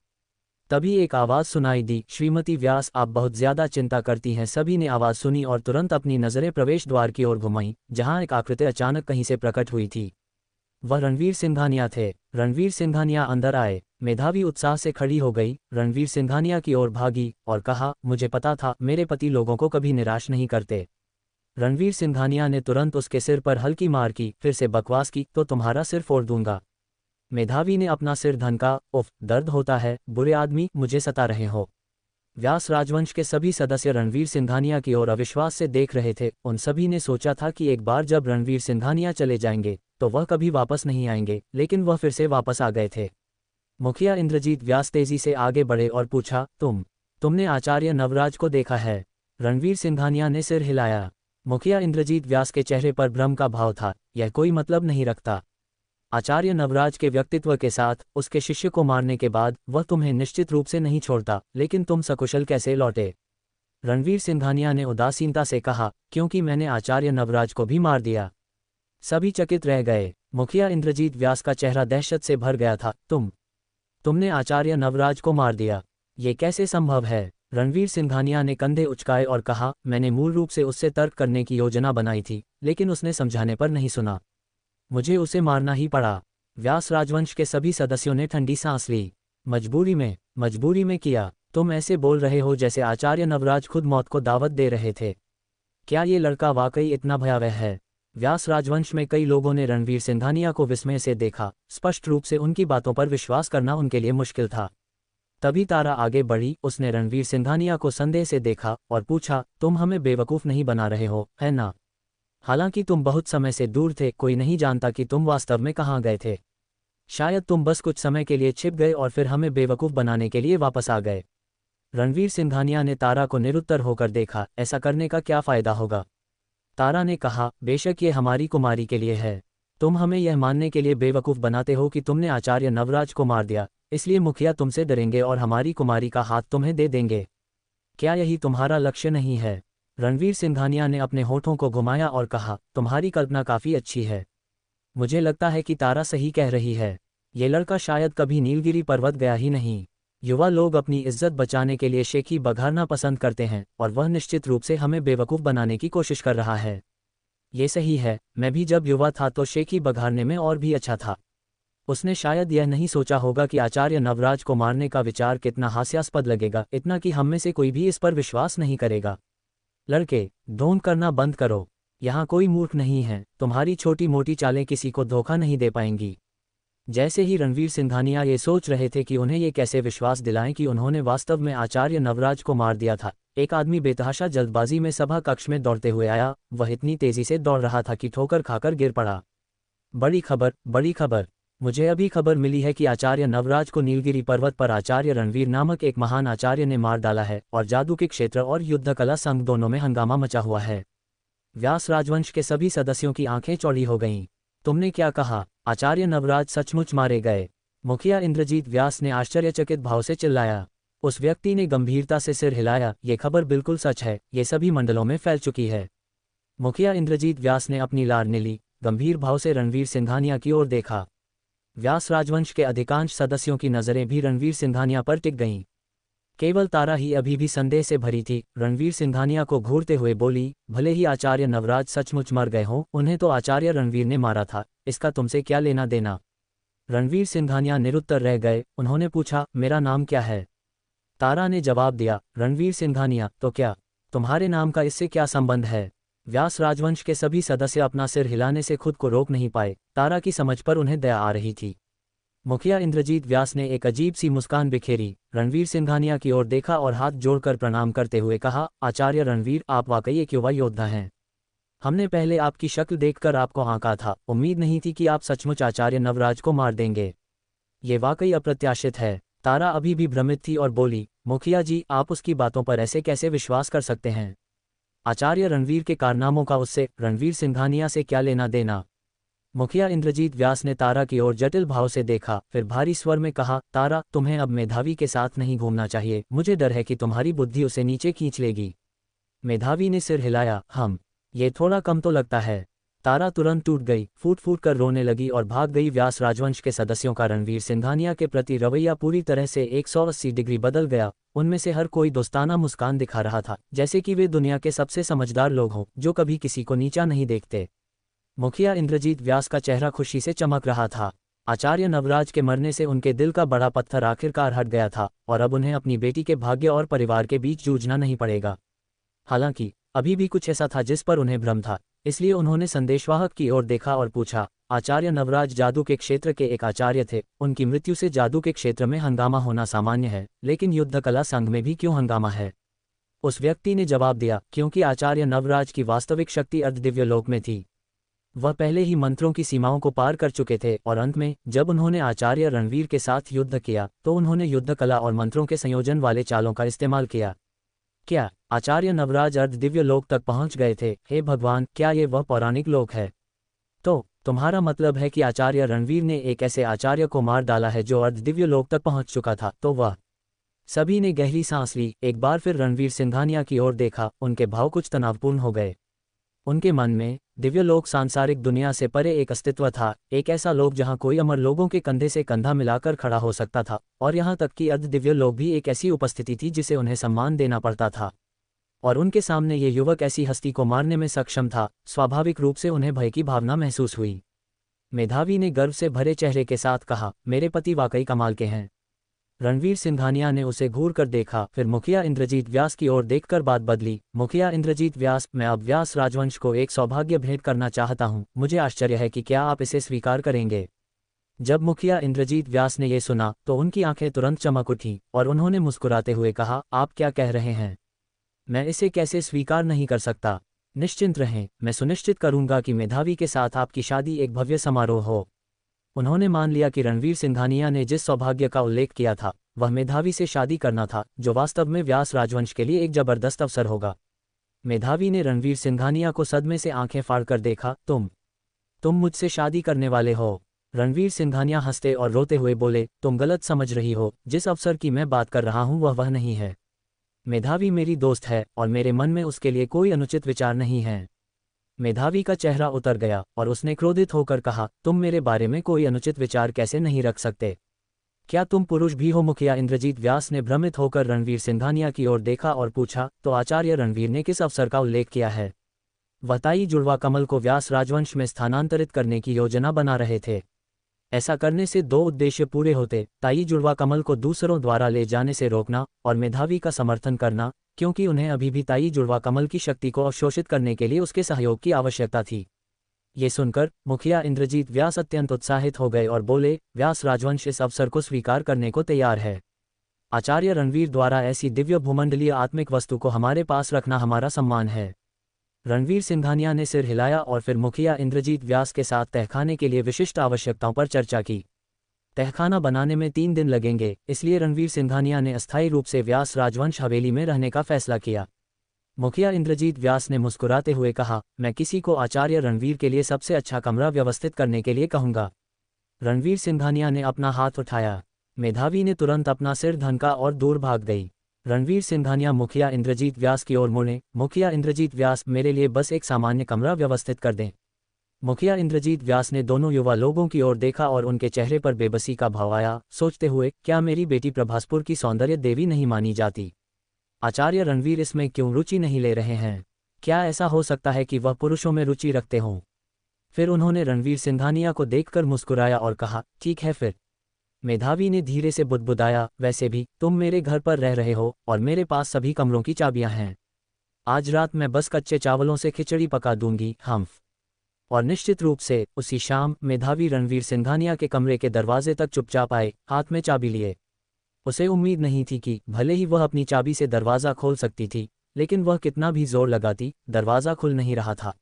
तभी एक आवाज़ सुनाई दी, श्रीमती व्यास, आप बहुत ज्यादा चिंता करती हैं। सभी ने आवाज़ सुनी और तुरंत अपनी नज़रें प्रवेश द्वार की ओर घुमाईं, जहां एक आकृति अचानक कहीं से प्रकट हुई थी। वह रणवीर सिंघानिया थे। रणवीर सिंघानिया अंदर आए। मेधावी उत्साह से खड़ी हो गई, रणवीर सिंघानिया की ओर भागी और कहा, मुझे पता था, मेरे पति लोगों को कभी निराश नहीं करते। रणवीर सिंघानिया ने तुरंत उसके सिर पर हल्की मार की, फिर से बकवास की, तो तुम्हारा सिर फोड़ दूंगा। मेधावी ने अपना सिर धनका, उफ, दर्द होता है, बुरे आदमी, मुझे सता रहे हो। व्यास राजवंश के सभी सदस्य रणवीर सिंघानिया की ओर अविश्वास से देख रहे थे। उन सभी ने सोचा था कि एक बार जब रणवीर सिंघानिया चले जाएंगे तो वह कभी वापस नहीं आएंगे, लेकिन वह फिर से वापस आ गए थे। मुखिया इंद्रजीत व्यास तेजी से आगे बढ़े और पूछा, तुमने आचार्य नवराज को देखा है? रणवीर सिंघानिया ने सिर हिलाया। मुखिया इंद्रजीत व्यास के चेहरे पर भ्रम का भाव था। यह कोई मतलब नहीं रखता। आचार्य नवराज के व्यक्तित्व के साथ उसके शिष्य को मारने के बाद वह तुम्हें निश्चित रूप से नहीं छोड़ता, लेकिन तुम सकुशल कैसे लौटे? रणवीर सिंघानिया ने उदासीनता से कहा, क्योंकि मैंने आचार्य नवराज को भी मार दिया। सभी चकित रह गए। मुखिया इंद्रजीत व्यास का चेहरा दहशत से भर गया था। तुमने आचार्य नवराज को मार दिया? ये कैसे संभव है? रणवीर सिंघानिया ने कंधे उचकाए और कहा, मैंने मूल रूप से उससे तर्क करने की योजना बनाई थी, लेकिन उसने समझाने पर नहीं सुना। मुझे उसे मारना ही पड़ा। व्यास राजवंश के सभी सदस्यों ने ठंडी सांस ली। मजबूरी में किया? तुम ऐसे बोल रहे हो जैसे आचार्य नवराज खुद मौत को दावत दे रहे थे। क्या ये लड़का वाकई इतना भयावह है? व्यास राजवंश में कई लोगों ने रणवीर सिंघानिया को विस्मय से देखा। स्पष्ट रूप से उनकी बातों पर विश्वास करना उनके लिए मुश्किल था। तभी तारा आगे बढ़ी। उसने रणवीर सिंघानिया को संदेह से देखा और पूछा, तुम हमें बेवकूफ़ नहीं बना रहे हो, है ना? हालांकि तुम बहुत समय से दूर थे, कोई नहीं जानता कि तुम वास्तव में कहाँ गए थे। शायद तुम बस कुछ समय के लिए छिप गए और फिर हमें बेवकूफ़ बनाने के लिए वापस आ गए। रणवीर सिंघानिया ने तारा को निरुत्तर होकर देखा। ऐसा करने का क्या फ़ायदा होगा? तारा ने कहा, बेशक ये हमारी कुमारी के लिए है। तुम हमें यह मानने के लिए बेवकूफ़ बनाते हो कि तुमने आचार्य नवराज को मार दिया, इसलिए मुखिया तुमसे डरेंगे और हमारी कुमारी का हाथ तुम्हें दे देंगे। क्या यही तुम्हारा लक्ष्य नहीं है? रणवीर सिंघानिया ने अपने होठों को घुमाया और कहा, तुम्हारी कल्पना काफ़ी अच्छी है। मुझे लगता है कि तारा सही कह रही है। ये लड़का शायद कभी नीलगिरी पर्वत गया ही नहीं। युवा लोग अपनी इज्जत बचाने के लिए शेखी बघारना पसंद करते हैं और वह निश्चित रूप से हमें बेवकूफ़ बनाने की कोशिश कर रहा है। ये सही है, मैं भी जब युवा था तो शेखी बघारने में और भी अच्छा था। उसने शायद यह नहीं सोचा होगा कि आचार्य नवराज को मारने का विचार कितना हास्यास्पद लगेगा, इतना कि हम में से कोई भी इस पर विश्वास नहीं करेगा। लड़के, ढोंग करना बंद करो। यहाँ कोई मूर्ख नहीं है। तुम्हारी छोटी मोटी चालें किसी को धोखा नहीं दे पाएंगी। जैसे ही रणवीर सिंघानिया ये सोच रहे थे कि उन्हें ये कैसे विश्वास दिलाएं कि उन्होंने वास्तव में आचार्य नवराज को मार दिया था, एक आदमी बेतहाशा जल्दबाजी में सभा कक्ष में दौड़ते हुए आया। वह इतनी तेजी से दौड़ रहा था कि ठोकर खाकर गिर पड़ा। बड़ी खबर, बड़ी खबर! मुझे अभी खबर मिली है कि आचार्य नवराज को नीलगिरी पर्वत पर आचार्य रणवीर नामक एक महान आचार्य ने मार डाला है और जादू के क्षेत्र और युद्ध कला संघ दोनों में हंगामा मचा हुआ है। व्यास राजवंश के सभी सदस्यों की आंखें चौड़ी हो गईं। तुमने क्या कहा? आचार्य नवराज सचमुच मारे गए? मुखिया इंद्रजीत व्यास ने आश्चर्यचकित भाव से चिल्लाया। उस व्यक्ति ने गंभीरता से सिर हिलाया। ये खबर बिल्कुल सच है, ये सभी मंडलों में फैल चुकी है। मुखिया इंद्रजीत व्यास ने अपनी लार ली, गंभीर भाव से रणवीर सिंघानिया की ओर देखा। व्यास राजवंश के अधिकांश सदस्यों की नज़रें भी रणवीर सिंघानिया पर टिक गईं। केवल तारा ही अभी भी संदेह से भरी थी। रणवीर सिंघानिया को घूरते हुए बोली, भले ही आचार्य नवराज सचमुच मर गए हों, उन्हें तो आचार्य रणवीर ने मारा था, इसका तुमसे क्या लेना देना? रणवीर सिंघानिया निरुत्तर रह गए। उन्होंने पूछा, मेरा नाम क्या है? तारा ने जवाब दिया, रणवीर सिंघानिया। तो क्या तुम्हारे नाम का इससे क्या संबंध है? व्यास राजवंश के सभी सदस्य अपना सिर हिलाने से खुद को रोक नहीं पाए। तारा की समझ पर उन्हें दया आ रही थी। मुखिया इंद्रजीत व्यास ने एक अजीब सी मुस्कान बिखेरी, रणवीर सिंघानिया की ओर देखा और हाथ जोड़कर प्रणाम करते हुए कहा, आचार्य रणवीर, आप वाकई एक युवा योद्धा हैं। हमने पहले आपकी शक्ल देखकर आपको आंका था, उम्मीद नहीं थी कि आप सचमुच आचार्य नवराज को मार देंगे। ये वाकई अप्रत्याशित है। तारा अभी भी भ्रमित थी और बोली, मुखिया जी, आप उसकी बातों पर ऐसे कैसे विश्वास कर सकते हैं? आचार्य रणवीर के कारनामों का उससे, रणवीर सिंघानिया से क्या लेना देना? मुखिया इंद्रजीत व्यास ने तारा की ओर जटिल भाव से देखा, फिर भारी स्वर में कहा, तारा, तुम्हें अब मेधावी के साथ नहीं घूमना चाहिए। मुझे डर है कि तुम्हारी बुद्धि उसे नीचे खींच लेगी। मेधावी ने सिर हिलाया, ये थोड़ा कम तो लगता है। तारा तुरंत टूट गई, फूट फूट कर रोने लगी और भाग गई। व्यास राजवंश के सदस्यों का रणवीर सिंघानिया के प्रति रवैया पूरी तरह से 180 डिग्री बदल गया। उनमें से हर कोई दोस्ताना मुस्कान दिखा रहा था, जैसे कि वे दुनिया के सबसे समझदार लोग हों, जो कभी किसी को नीचा नहीं देखते। मुखिया इंद्रजीत व्यास का चेहरा खुशी से चमक रहा था। आचार्य नवराज के मरने से उनके दिल का बड़ा पत्थर आखिरकार हट गया था और अब उन्हें अपनी बेटी के भाग्य और परिवार के बीच जूझना नहीं पड़ेगा। हालांकि अभी भी कुछ ऐसा था जिस पर उन्हें भ्रम था, इसलिए उन्होंने संदेशवाहक की ओर देखा और पूछा, आचार्य नवराज जादू के क्षेत्र के एक आचार्य थे। उनकी मृत्यु से जादू के क्षेत्र में हंगामा होना सामान्य है, लेकिन युद्ध कला संघ में भी क्यों हंगामा है? उस व्यक्ति ने जवाब दिया, क्योंकि आचार्य नवराज की वास्तविक शक्ति अर्धदिव्य लोक में थी। वह पहले ही मंत्रों की सीमाओं को पार कर चुके थे और अंत में जब उन्होंने आचार्य रणवीर के साथ युद्ध किया तो उन्होंने युद्ध कला और मंत्रों के संयोजन वाले चालों का इस्तेमाल किया। क्या आचार्य नवराज अर्धदिव्य लोक तक पहुंच गए थे? हे भगवान, क्या ये वह पौराणिक लोक है? तो तुम्हारा मतलब है कि आचार्य रणवीर ने एक ऐसे आचार्य को मार डाला है जो अर्धदिव्य लोक तक पहुंच चुका था? तो वह। सभी ने गहरी सांस ली, एक बार फिर रणवीर सिंघानिया की ओर देखा। उनके भाव कुछ तनावपूर्ण हो गए। उनके मन में दिव्यलोक सांसारिक दुनिया से परे एक अस्तित्व था, एक ऐसा लोक जहां कोई अमर लोगों के कंधे से कंधा मिलाकर खड़ा हो सकता था, और यहां तक कि अर्धदिव्य लोक भी एक ऐसी उपस्थिति थी जिसे उन्हें सम्मान देना पड़ता था। और उनके सामने ये युवक ऐसी हस्ती को मारने में सक्षम था। स्वाभाविक रूप से उन्हें भय की भावना महसूस हुई। मेधावी ने गर्व से भरे चेहरे के साथ कहा, मेरे पति वाकई कमाल के हैं। रणवीर सिंघानिया ने उसे घूर कर देखा, फिर मुखिया इंद्रजीत व्यास की ओर देखकर बात बदली। मुखिया इंद्रजीत व्यास, मैं अब व्यास राजवंश को एक सौभाग्य भेंट करना चाहता हूँ। मुझे आश्चर्य है कि क्या आप इसे स्वीकार करेंगे? जब मुखिया इंद्रजीत व्यास ने यह सुना तो उनकी आंखें तुरंत चमक उठीं और उन्होंने मुस्कुराते हुए कहा, आप क्या कह रहे हैं? मैं इसे कैसे स्वीकार नहीं कर सकता? निश्चिंत रहें, मैं सुनिश्चित करूंगा कि मेधावी के साथ आपकी शादी एक भव्य समारोह हो। उन्होंने मान लिया कि रणवीर सिंघानिया ने जिस सौभाग्य का उल्लेख किया था वह मेधावी से शादी करना था, जो वास्तव में व्यास राजवंश के लिए एक जबरदस्त अवसर होगा। मेधावी ने रणवीर सिंघानिया को सदमे से आंखें फाड़कर देखा। तुम मुझसे शादी करने वाले हो? रणवीर सिंघानिया हंसते और रोते हुए बोले, तुम गलत समझ रही हो, जिस अवसर की मैं बात कर रहा हूं वह नहीं है। मेधावी मेरी दोस्त है और मेरे मन में उसके लिए कोई अनुचित विचार नहीं है। मेधावी का चेहरा उतर गया और उसने क्रोधित होकर कहा, तुम मेरे बारे में कोई अनुचित विचार कैसे नहीं रख सकते? क्या तुम पुरुष भी हो? मुखिया इंद्रजीत व्यास ने भ्रमित होकर रणवीर सिंघानिया की ओर देखा और पूछा, तो आचार्य रणवीर ने किस अवसर का उल्लेख किया है? वह ताई जुड़वा कमल को व्यास राजवंश में स्थानांतरित करने की योजना बना रहे थे। ऐसा करने से दो उद्देश्य पूरे होते, ताई जुड़वा कमल को दूसरों द्वारा ले जाने से रोकना और मेधावी का समर्थन करना, क्योंकि उन्हें अभी भी ताई जुड़वा कमल की शक्ति को अवशोषित करने के लिए उसके सहयोग की आवश्यकता थी। ये सुनकर मुखिया इंद्रजीत व्यास अत्यंत उत्साहित हो गए और बोले, व्यास राजवंश इस अवसर को स्वीकार करने को तैयार है। आचार्य रणवीर द्वारा ऐसी दिव्य भूमंडलीय आत्मिक वस्तु को हमारे पास रखना हमारा सम्मान है। रणवीर सिंघानिया ने सिर हिलाया और फिर मुखिया इंद्रजीत व्यास के साथ तहखाने के लिए विशिष्ट आवश्यकताओं पर चर्चा की। तहखाना बनाने में 3 दिन लगेंगे, इसलिए रणवीर सिंघानिया ने अस्थायी रूप से व्यास राजवंश हवेली में रहने का फैसला किया। मुखिया इंद्रजीत व्यास ने मुस्कुराते हुए कहा, मैं किसी को आचार्य रणवीर के लिए सबसे अच्छा कमरा व्यवस्थित करने के लिए कहूंगा। रणवीर सिंघानिया ने अपना हाथ उठाया। मेधावी ने तुरंत अपना सिर धनका और दूर भाग गई। रणवीर सिंघानिया मुखिया इंद्रजीत व्यास की ओर मुड़े। मुखिया इंद्रजीत व्यास, मेरे लिए बस एक सामान्य कमरा व्यवस्थित कर दें। मुखिया इंद्रजीत व्यास ने दोनों युवा लोगों की ओर देखा और उनके चेहरे पर बेबसी का भाव आया, सोचते हुए, क्या मेरी बेटी प्रभासपुर की सौंदर्य देवी नहीं मानी जाती? आचार्य रणवीर इसमें क्यों रुचि नहीं ले रहे हैं? क्या ऐसा हो सकता है कि वह पुरुषों में रुचि रखते हों? फिर उन्होंने रणवीर सिंघानिया को देखकर मुस्कुराया और कहा, ठीक है फिर। मेधावी ने धीरे से बुदबुदाया, वैसे भी तुम मेरे घर पर रह रहे हो और मेरे पास सभी कमरों की चाबियां हैं। आज रात मैं बस कच्चे चावलों से खिचड़ी पका दूंगी। हम्फ। और निश्चित रूप से उसी शाम मेधावी रणवीर सिंघानिया के कमरे के दरवाजे तक चुपचाप आए, हाथ में चाबी लिए। उसे उम्मीद नहीं थी कि भले ही वह अपनी चाबी से दरवाज़ा खोल सकती थी, लेकिन वह कितना भी जोर लगाती, दरवाज़ा खुल नहीं रहा था।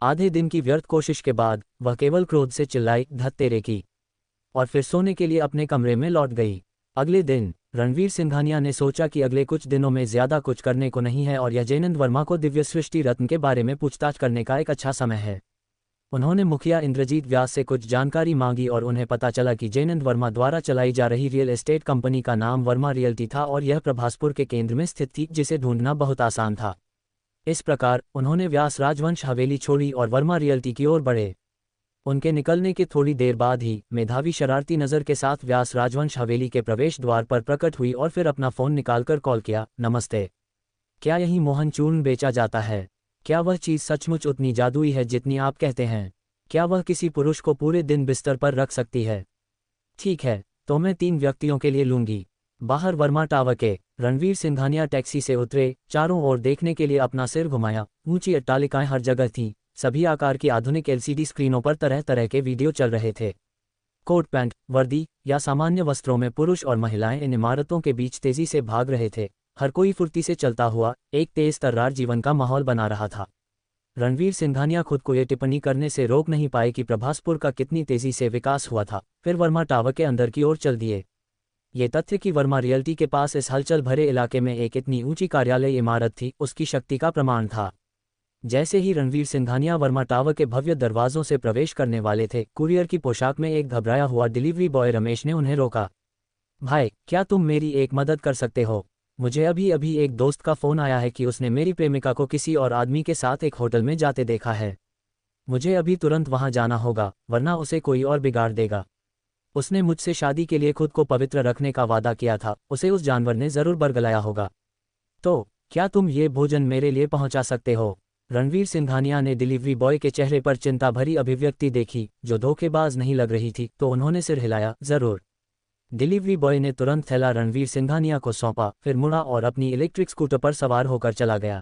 आधे दिन की व्यर्थ कोशिश के बाद वह केवल क्रोध से चिल्लाई, धत तेरे की, और फिर सोने के लिए अपने कमरे में लौट गई। अगले दिन रणवीर सिंघानिया ने सोचा कि अगले कुछ दिनों में ज़्यादा कुछ करने को नहीं है और यह जैनंद वर्मा को दिव्य सृष्टि रत्न के बारे में पूछताछ करने का एक अच्छा समय है। उन्होंने मुखिया इंद्रजीत व्यास से कुछ जानकारी मांगी और उन्हें पता चला कि जैनंद वर्मा द्वारा चलाई जा रही रियल एस्टेट कंपनी का नाम वर्मा रियल्टी था और यह प्रभासपुर के केंद्र में स्थित थी, जिसे ढूंढना बहुत आसान था। इस प्रकार उन्होंने व्यास राजवंश हवेली छोड़ी और वर्मा रियल्टी की ओर बढ़े। उनके निकलने के थोड़ी देर बाद ही मेधावी शरारती नज़र के साथ व्यास राजवंश हवेली के प्रवेश द्वार पर प्रकट हुई और फिर अपना फ़ोन निकालकर कॉल किया, नमस्ते। क्या यही मोहन चूर्ण बेचा जाता है? क्या वह चीज़ सचमुच उतनी जादुई है जितनी आप कहते हैं? क्या वह किसी पुरुष को पूरे दिन बिस्तर पर रख सकती है? ठीक है, तो मैं 3 व्यक्तियों के लिए लूंगी। बाहर वर्मा टावर के। रणवीर सिंघानिया टैक्सी से उतरे, चारों ओर देखने के लिए अपना सिर घुमाया। ऊंची अट्टालिकाएं हर जगह थीं, सभी आकार की आधुनिक LCD स्क्रीनों पर तरह तरह के वीडियो चल रहे थे। कोट पैंट, वर्दी या सामान्य वस्त्रों में पुरुष और महिलाएं इन इमारतों के बीच तेजी से भाग रहे थे। हर कोई फुर्ती से चलता हुआ एक तेज तर्रार जीवन का माहौल बना रहा था। रणवीर सिंघानिया खुद को ये टिप्पणी करने से रोक नहीं पाए कि प्रभासपुर का कितनी तेजी से विकास हुआ था। फिर वर्मा टावर के अंदर की ओर चल दिए। ये तथ्य कि वर्मा रियल्टी के पास इस हलचल भरे इलाके में एक इतनी ऊंची कार्यालय इमारत थी, उसकी शक्ति का प्रमाण था। जैसे ही रणवीर सिंघानिया वर्मा टावर के भव्य दरवाजों से प्रवेश करने वाले थे, कुरियर की पोशाक में एक घबराया हुआ डिलीवरी बॉय रमेश ने उन्हें रोका। भाई, क्या तुम मेरी एक मदद कर सकते हो? मुझे अभी अभी एक दोस्त का फ़ोन आया है कि उसने मेरी प्रेमिका को किसी और आदमी के साथ एक होटल में जाते देखा है। मुझे अभी तुरंत वहां जाना होगा, वरना उसे कोई और बिगाड़ देगा। उसने मुझसे शादी के लिए खुद को पवित्र रखने का वादा किया था, उसे उस जानवर ने ज़रूर बरगलाया होगा। तो क्या तुम ये भोजन मेरे लिए पहुंचा सकते हो? रणवीर सिंघानिया ने डिलीवरी बॉय के चेहरे पर चिंता भरी अभिव्यक्ति देखी, जो धोखेबाज नहीं लग रही थी, तो उन्होंने सिर हिलाया, ज़रूर। डिलीवरी बॉय ने तुरंत थैला रणवीर सिंघानिया को सौंपा, फिर मुड़ा और अपनी इलेक्ट्रिक स्कूटर पर सवार होकर चला गया।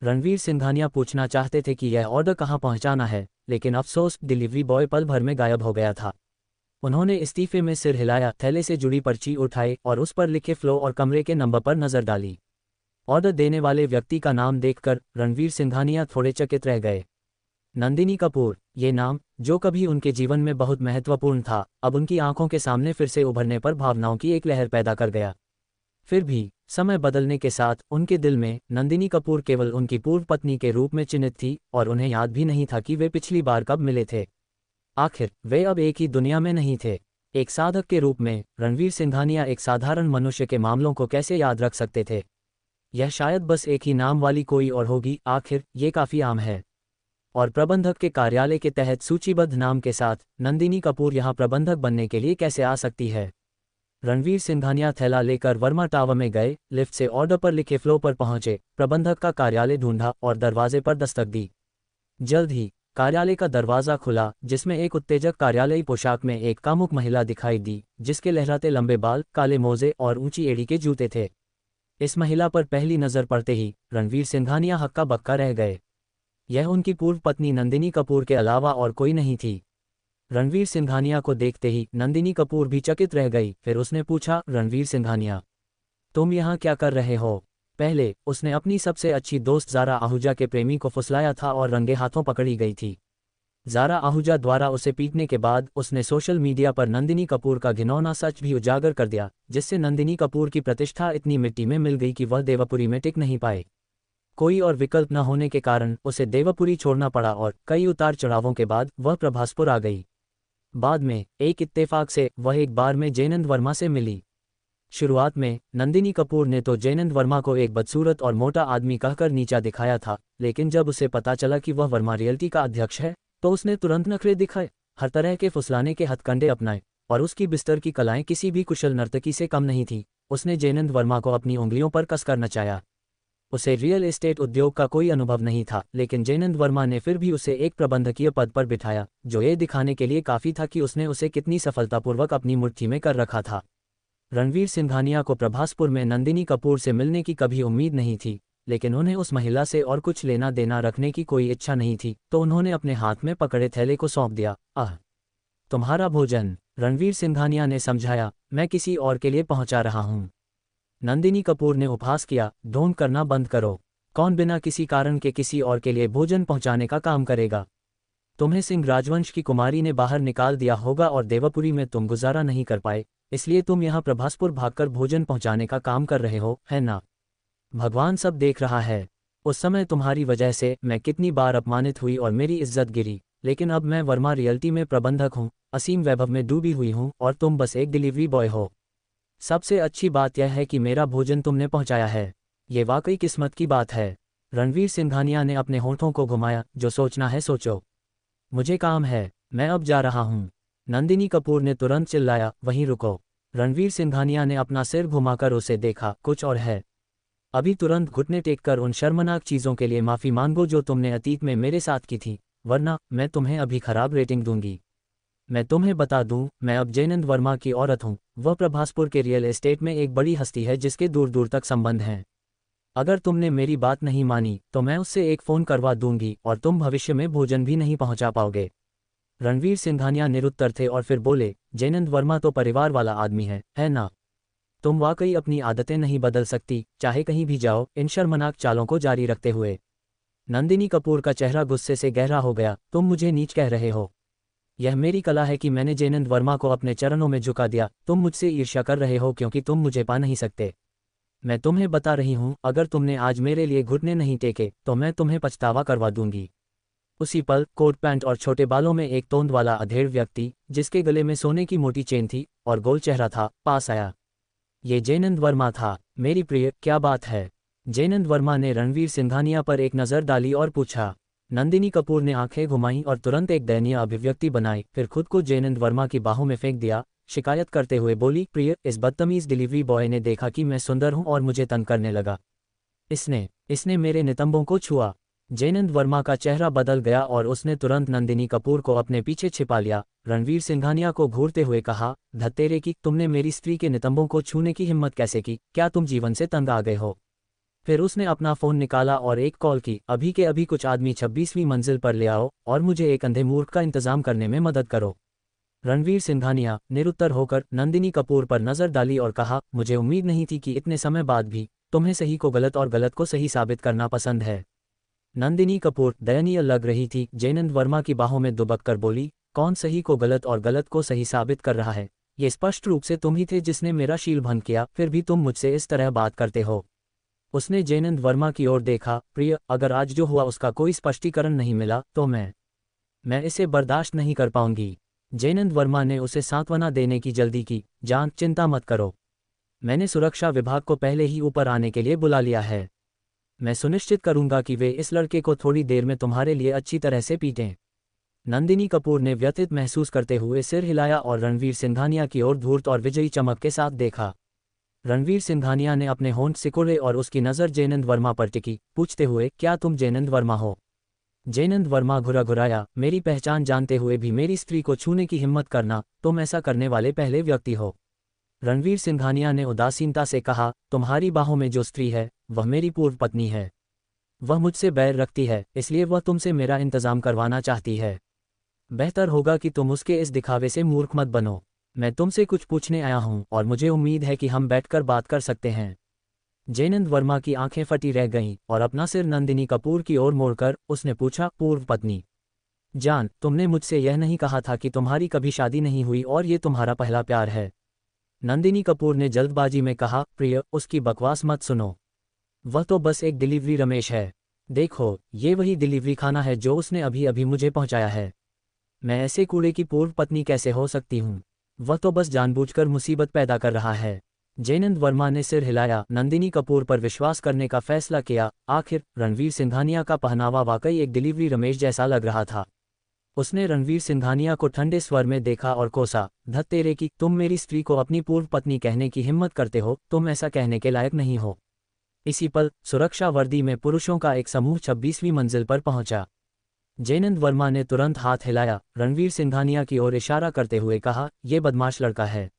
रणवीर सिंघानिया पूछना चाहते थे कि यह ऑर्डर कहाँ पहुंचाना है, लेकिन अफसोस डिलीवरी बॉय पल भर में गायब हो गया था। उन्होंने इस्तीफे में सिर हिलाया, थैले से जुड़ी पर्ची उठाई और उस पर लिखे फ्लो और कमरे के नंबर पर नज़र डाली। ऑर्डर देने वाले व्यक्ति का नाम देखकर रणवीर सिंघानिया थोड़े चकित रह गए। नंदिनी कपूर, ये नाम, जो कभी उनके जीवन में बहुत महत्वपूर्ण था, अब उनकी आंखों के सामने फिर से उभरने पर भावनाओं की एक लहर पैदा कर गया। फिर भी समय बदलने के साथ उनके दिल में नंदिनी कपूर केवल उनकी पूर्व पत्नी के रूप में चिन्हित थी और उन्हें याद भी नहीं था कि वे पिछली बार कब मिले थे। आखिर वे अब एक ही दुनिया में नहीं थे। एक साधक के रूप में रणवीर सिंघानिया एक साधारण मनुष्य के मामलों को कैसे याद रख सकते थे? यह शायद बस एक ही नाम वाली कोई और होगी। आखिर ये काफ़ी आम है। और प्रबंधक के कार्यालय के तहत सूचीबद्ध नाम के साथ नंदिनी कपूर यहाँ प्रबंधक बनने के लिए कैसे आ सकती है? रणवीर सिंघानिया थैला लेकर वर्मा टावर में गए, लिफ्ट से ऑर्डर पर लिखे फ्लोर पर पहुंचे, प्रबंधक का कार्यालय ढूंढा और दरवाजे पर दस्तक दी। जल्द ही कार्यालय का दरवाजा खुला, जिसमें एक उत्तेजक कार्यालयी पोशाक में एक कामुक महिला दिखाई दी, जिसके लहराते लंबे बाल, काले मोजे और ऊंची एड़ी के जूते थे। इस महिला पर पहली नज़र पड़ते ही रणवीर सिंघानिया हक्का बक्का रह गए। यह उनकी पूर्व पत्नी नंदिनी कपूर के अलावा और कोई नहीं थी। रणवीर सिंघानिया को देखते ही नंदिनी कपूर भी चकित रह गई। फिर उसने पूछा, रणवीर सिंघानिया, तुम यहाँ क्या कर रहे हो? पहले उसने अपनी सबसे अच्छी दोस्त ज़ारा आहूजा के प्रेमी को फुसलाया था और रंगे हाथों पकड़ी गई थी। ज़ारा आहूजा द्वारा उसे पीटने के बाद उसने सोशल मीडिया पर नंदिनी कपूर का घिनौना सच भी उजागर कर दिया, जिससे नंदिनी कपूर की प्रतिष्ठा इतनी मिट्टी में मिल गई कि वह देवपुरी में टिक नहीं पाए। कोई और विकल्प न होने के कारण उसे देवपुरी छोड़ना पड़ा और कई उतार चढ़ावों के बाद वह प्रभासपुर आ गई। बाद में एक इत्तेफाक से वह एक बार में जयनंद वर्मा से मिली। शुरुआत में नंदिनी कपूर ने तो जयनंद वर्मा को एक बदसूरत और मोटा आदमी कहकर नीचा दिखाया था, लेकिन जब उसे पता चला कि वह वर्मा रियल्टी का अध्यक्ष है, तो उसने तुरंत नखरे दिखाए, हर तरह के फुसलाने के हथकंडे अपनाए और उसकी बिस्तर की कलाएं किसी भी कुशल नर्तकी से कम नहीं थी। उसने जयनंद वर्मा को अपनी उंगलियों पर कसकर नचाया। उसे रियल एस्टेट उद्योग का कोई अनुभव नहीं था, लेकिन जयनंद वर्मा ने फिर भी उसे एक प्रबंधकीय पद पर बिठाया, जो ये दिखाने के लिए काफ़ी था कि उसने उसे कितनी सफलतापूर्वक अपनी मुट्ठी में कर रखा था। रणवीर सिंघानिया को प्रभासपुर में नंदिनी कपूर से मिलने की कभी उम्मीद नहीं थी, लेकिन उन्हें उस महिला से और कुछ लेना देना रखने की कोई इच्छा नहीं थी, तो उन्होंने अपने हाथ में पकड़े थैले को सौंप दिया। तुम्हारा भोजन, रणवीर सिंघानिया ने समझाया, मैं किसी और के लिए पहुंचा रहा हूं। नंदिनी कपूर ने उपहास किया, ढोंग करना बंद करो। कौन बिना किसी कारण के किसी और के लिए भोजन पहुंचाने का काम करेगा? तुम्हें सिंह राजवंश की कुमारी ने बाहर निकाल दिया होगा और देवपुरी में तुम गुजारा नहीं कर पाए, इसलिए तुम यहाँ प्रभासपुर भागकर भोजन पहुंचाने का काम कर रहे हो, है ना? भगवान सब देख रहा है। उस समय तुम्हारी वजह से मैं कितनी बार अपमानित हुई और मेरी इज्जत गिरी, लेकिन अब मैं वर्मा रियल्टी में प्रबंधक हूँ, असीम वैभव में डूबी हुई हूँ और तुम बस एक डिलीवरी बॉय हो। सबसे अच्छी बात यह है कि मेरा भोजन तुमने पहुंचाया है। ये वाकई किस्मत की बात है। रणवीर सिंघानिया ने अपने होठों को घुमाया, जो सोचना है सोचो। मुझे काम है, मैं अब जा रहा हूँ। नंदिनी कपूर ने तुरंत चिल्लाया, वहीं रुको। रणवीर सिंघानिया ने अपना सिर घुमाकर उसे देखा, कुछ और है? अभी तुरंत घुटने टेककर उन शर्मनाक चीज़ों के लिए माफ़ी मांगो जो तुमने अतीत में मेरे साथ की थी, वरना मैं तुम्हें अभी खराब रेटिंग दूंगी। मैं तुम्हें बता दूं, मैं अब जयनंद वर्मा की औरत हूं। वह प्रभासपुर के रियल एस्टेट में एक बड़ी हस्ती है जिसके दूर दूर तक संबंध हैं। अगर तुमने मेरी बात नहीं मानी तो मैं उससे एक फ़ोन करवा दूंगी और तुम भविष्य में भोजन भी नहीं पहुंचा पाओगे। रणवीर सिंघानिया निरुत्तर थे और फिर बोले, जयनंद वर्मा तो परिवार वाला आदमी है ना? तुम वाकई अपनी आदतें नहीं बदल सकती, चाहे कहीं भी जाओ, इन शर्मनाक चालों को जारी रखते हुए। नंदिनी कपूर का चेहरा गुस्से से गहरा हो गया, तुम मुझे नीच कह रहे हो? यह मेरी कला है कि मैंने जयनंद वर्मा को अपने चरणों में झुका दिया। तुम मुझसे ईर्ष्या कर रहे हो क्योंकि तुम मुझे पा नहीं सकते। मैं तुम्हें बता रही हूँ, अगर तुमने आज मेरे लिए घुटने नहीं टेके तो मैं तुम्हें पछतावा करवा दूंगी। उसी पल कोट पैंट और छोटे बालों में एक तोंद वाला अधेड़ व्यक्ति, जिसके गले में सोने की मोटी चेन थी और गोल चेहरा था, पास आया। ये जयनंद वर्मा था। मेरी प्रिय, क्या बात है? जयनंद वर्मा ने रणवीर सिंघानिया पर एक नज़र डाली और पूछा। नंदिनी कपूर ने आंखें घुमाईं और तुरंत एक दयनीय अभिव्यक्ति बनाई, फिर खुद को जयनंद वर्मा की बाहों में फेंक दिया, शिकायत करते हुए बोली, प्रिय, इस बदतमीज डिलीवरी बॉय ने देखा कि मैं सुंदर हूं और मुझे तंग करने लगा। इसने मेरे नितंबों को छुआ। जयनंद वर्मा का चेहरा बदल गया और उसने तुरंत नंदिनी कपूर को अपने पीछे छिपा लिया। रणवीर सिंघानिया को घूरते हुए कहा, धत्तेरे की, तुमने मेरी स्त्री के नितंबों को छूने की हिम्मत कैसे की? क्या तुम जीवन से तंग आ गए हो? फिर उसने अपना फ़ोन निकाला और एक कॉल की, अभी के अभी कुछ आदमी 26वीं मंजिल पर ले आओ और मुझे एक अंधे मूर्ख का इंतजाम करने में मदद करो। रणवीर सिंघानिया निरुत्तर होकर नंदिनी कपूर पर नज़र डाली और कहा, मुझे उम्मीद नहीं थी कि इतने समय बाद भी तुम्हें सही को गलत और गलत को सही साबित करना पसंद है। नंदिनी कपूर दयनीय लग रही थी। जैनंद वर्मा की बाहों में दुबक कर बोली, कौन सही को गलत और गलत को सही साबित कर रहा है? ये स्पष्ट रूप से तुम ही थे जिसने मेरा शील भंग किया, फिर भी तुम मुझसे इस तरह बात करते हो। उसने जैनंद वर्मा की ओर देखा। प्रिय, अगर आज जो हुआ उसका कोई स्पष्टीकरण नहीं मिला तो मैं इसे बर्दाश्त नहीं कर पाऊंगी। जैनंद वर्मा ने उसे सांत्वना देने की जल्दी की। जान, चिंता मत करो, मैंने सुरक्षा विभाग को पहले ही ऊपर आने के लिए बुला लिया है। मैं सुनिश्चित करूंगा कि वे इस लड़के को थोड़ी देर में तुम्हारे लिए अच्छी तरह से पीटें। नंदिनी कपूर ने व्यथित महसूस करते हुए सिर हिलाया और रणवीर सिंघानिया की ओर धूर्त और विजयी चमक के साथ देखा। रणवीर सिंघानिया ने अपने होंठ सिकोड़े और उसकी नज़र जैनंद वर्मा पर टिकी, पूछते हुए, क्या तुम जैनंद वर्मा हो? जैनंद वर्मा घुराया, मेरी पहचान जानते हुए भी मेरी स्त्री को छूने की हिम्मत करना, तुम ऐसा करने वाले पहले व्यक्ति हो। रणवीर सिंघानिया ने उदासीनता से कहा, तुम्हारी बाहों में जो स्त्री है वह मेरी पूर्व पत्नी है। वह मुझसे बैर रखती है, इसलिए वह तुमसे मेरा इंतजाम करवाना चाहती है। बेहतर होगा कि तुम उसके इस दिखावे से मूर्ख मत बनो। मैं तुमसे कुछ पूछने आया हूं और मुझे उम्मीद है कि हम बैठकर बात कर सकते हैं। जैनंद वर्मा की आंखें फटी रह गईं और अपना सिर नंदिनी कपूर की ओर मोड़कर उसने पूछा, पूर्व पत्नी? जान, तुमने मुझसे यह नहीं कहा था कि तुम्हारी कभी शादी नहीं हुई और ये तुम्हारा पहला प्यार है? नंदिनी कपूर ने जल्दबाजी में कहा। प्रिय, उसकी बकवास मत सुनो। वह तो बस एक डिलीवरी रमेश है। देखो, ये वही डिलीवरी खाना है जो उसने अभी अभी मुझे पहुंचाया है। मैं ऐसे कूड़े की पूर्व पत्नी कैसे हो सकती हूँ? वह तो बस जानबूझकर मुसीबत पैदा कर रहा है। जैनंद वर्मा ने सिर हिलाया। नंदिनी कपूर पर विश्वास करने का फैसला किया। आखिर रणवीर सिंघानिया का पहनावा वाकई एक डिलीवरी रमेश जैसा लग रहा था। उसने रणवीर सिंघानिया को ठंडे स्वर में देखा और कोसा, धत तेरे की, तुम मेरी स्त्री को अपनी पूर्व पत्नी कहने की हिम्मत करते हो? तुम ऐसा कहने के लायक नहीं हो। इसी पल सुरक्षा वर्दी में पुरुषों का एक समूह 26वीं मंजिल पर पहुंचा। जैनंद वर्मा ने तुरंत हाथ हिलाया, रणवीर सिंघानिया की ओर इशारा करते हुए कहा, यह बदमाश लड़का है,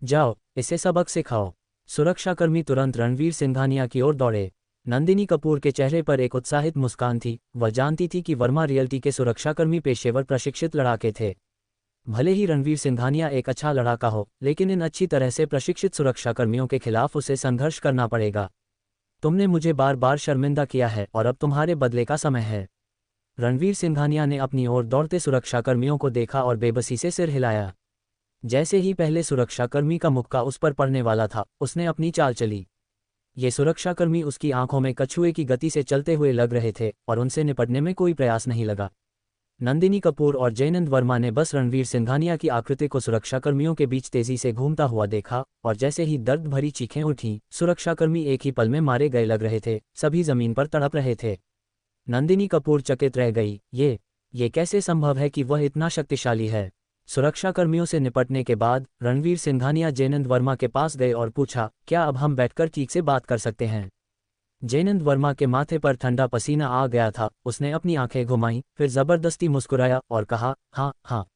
जाओ इसे सबक सिखाओ। सुरक्षाकर्मी तुरंत रणवीर सिंघानिया की ओर दौड़े। नंदिनी कपूर के चेहरे पर एक उत्साहित मुस्कान थी। वह जानती थी कि वर्मा रियल्टी के सुरक्षाकर्मी पेशेवर प्रशिक्षित लड़ाके थे। भले ही रणवीर सिंघानिया एक अच्छा लड़ाका हो, लेकिन इन अच्छी तरह से प्रशिक्षित सुरक्षाकर्मियों के खिलाफ उसे संघर्ष करना पड़ेगा। तुमने मुझे बार बार शर्मिंदा किया है और अब तुम्हारे बदले का समय है। रणवीर सिंघानिया ने अपनी ओर दौड़ते सुरक्षाकर्मियों को देखा और बेबसी से सिर हिलाया। जैसे ही पहले सुरक्षाकर्मी का मुक्का उस पर पड़ने वाला था, उसने अपनी चाल चली। ये सुरक्षाकर्मी उसकी आंखों में कछुए की गति से चलते हुए लग रहे थे और उनसे निपटने में कोई प्रयास नहीं लगा। नंदिनी कपूर और जैनंद वर्मा ने बस रणवीर सिंघानिया की आकृति को सुरक्षाकर्मियों के बीच तेजी से घूमता हुआ देखा और जैसे ही दर्द भरी चीखें उठीं, सुरक्षाकर्मी एक ही पल में मारे गए लग रहे थे। सभी जमीन पर तड़प रहे थे। नंदिनी कपूर चकित रह गई। ये कैसे संभव है कि वह इतना शक्तिशाली है? सुरक्षाकर्मियों से निपटने के बाद रणवीर सिंघानिया जैनंद वर्मा के पास गए और पूछा, क्या अब हम बैठकर ठीक से बात कर सकते हैं? जैनंद वर्मा के माथे पर ठंडा पसीना आ गया था। उसने अपनी आंखें घुमाईं, फिर जबरदस्ती मुस्कुराया और कहा, हाँ,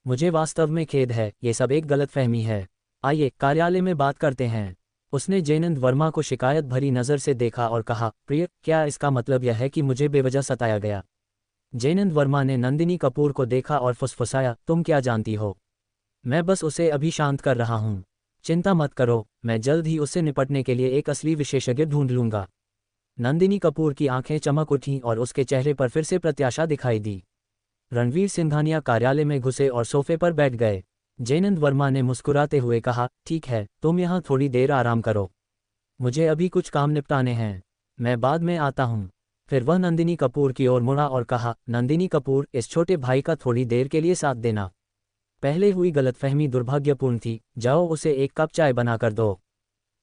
मुझे वास्तव में खेद है, ये सब एक गलतफहमी है। आइए कार्यालय में बात करते हैं। उसने जैनंद वर्मा को शिकायत भरी नज़र से देखा और कहा, प्रिय, क्या इसका मतलब यह है कि मुझे बेवजह सताया गया? जैनंद वर्मा ने नंदिनी कपूर को देखा और फुसफुसाया, तुम क्या जानती हो? मैं बस उसे अभी शांत कर रहा हूँ। चिंता मत करो, मैं जल्द ही उससे निपटने के लिए एक असली विशेषज्ञ ढूंढ लूंगा। नंदिनी कपूर की आंखें चमक उठीं और उसके चेहरे पर फिर से प्रत्याशा दिखाई दी। रणवीर सिंघानिया कार्यालय में घुसे और सोफे पर बैठ गए। जैनंद वर्मा ने मुस्कुराते हुए कहा, ठीक है, तुम यहाँ थोड़ी देर आराम करो। मुझे अभी कुछ काम निपटाने हैं, मैं बाद में आता हूँ। फिर वह नंदिनी कपूर की ओर मुड़ा और कहा, नंदिनी कपूर, इस छोटे भाई का थोड़ी देर के लिए साथ देना। पहले हुई गलतफहमी दुर्भाग्यपूर्ण थी, जाओ उसे एक कप चाय बनाकर दो।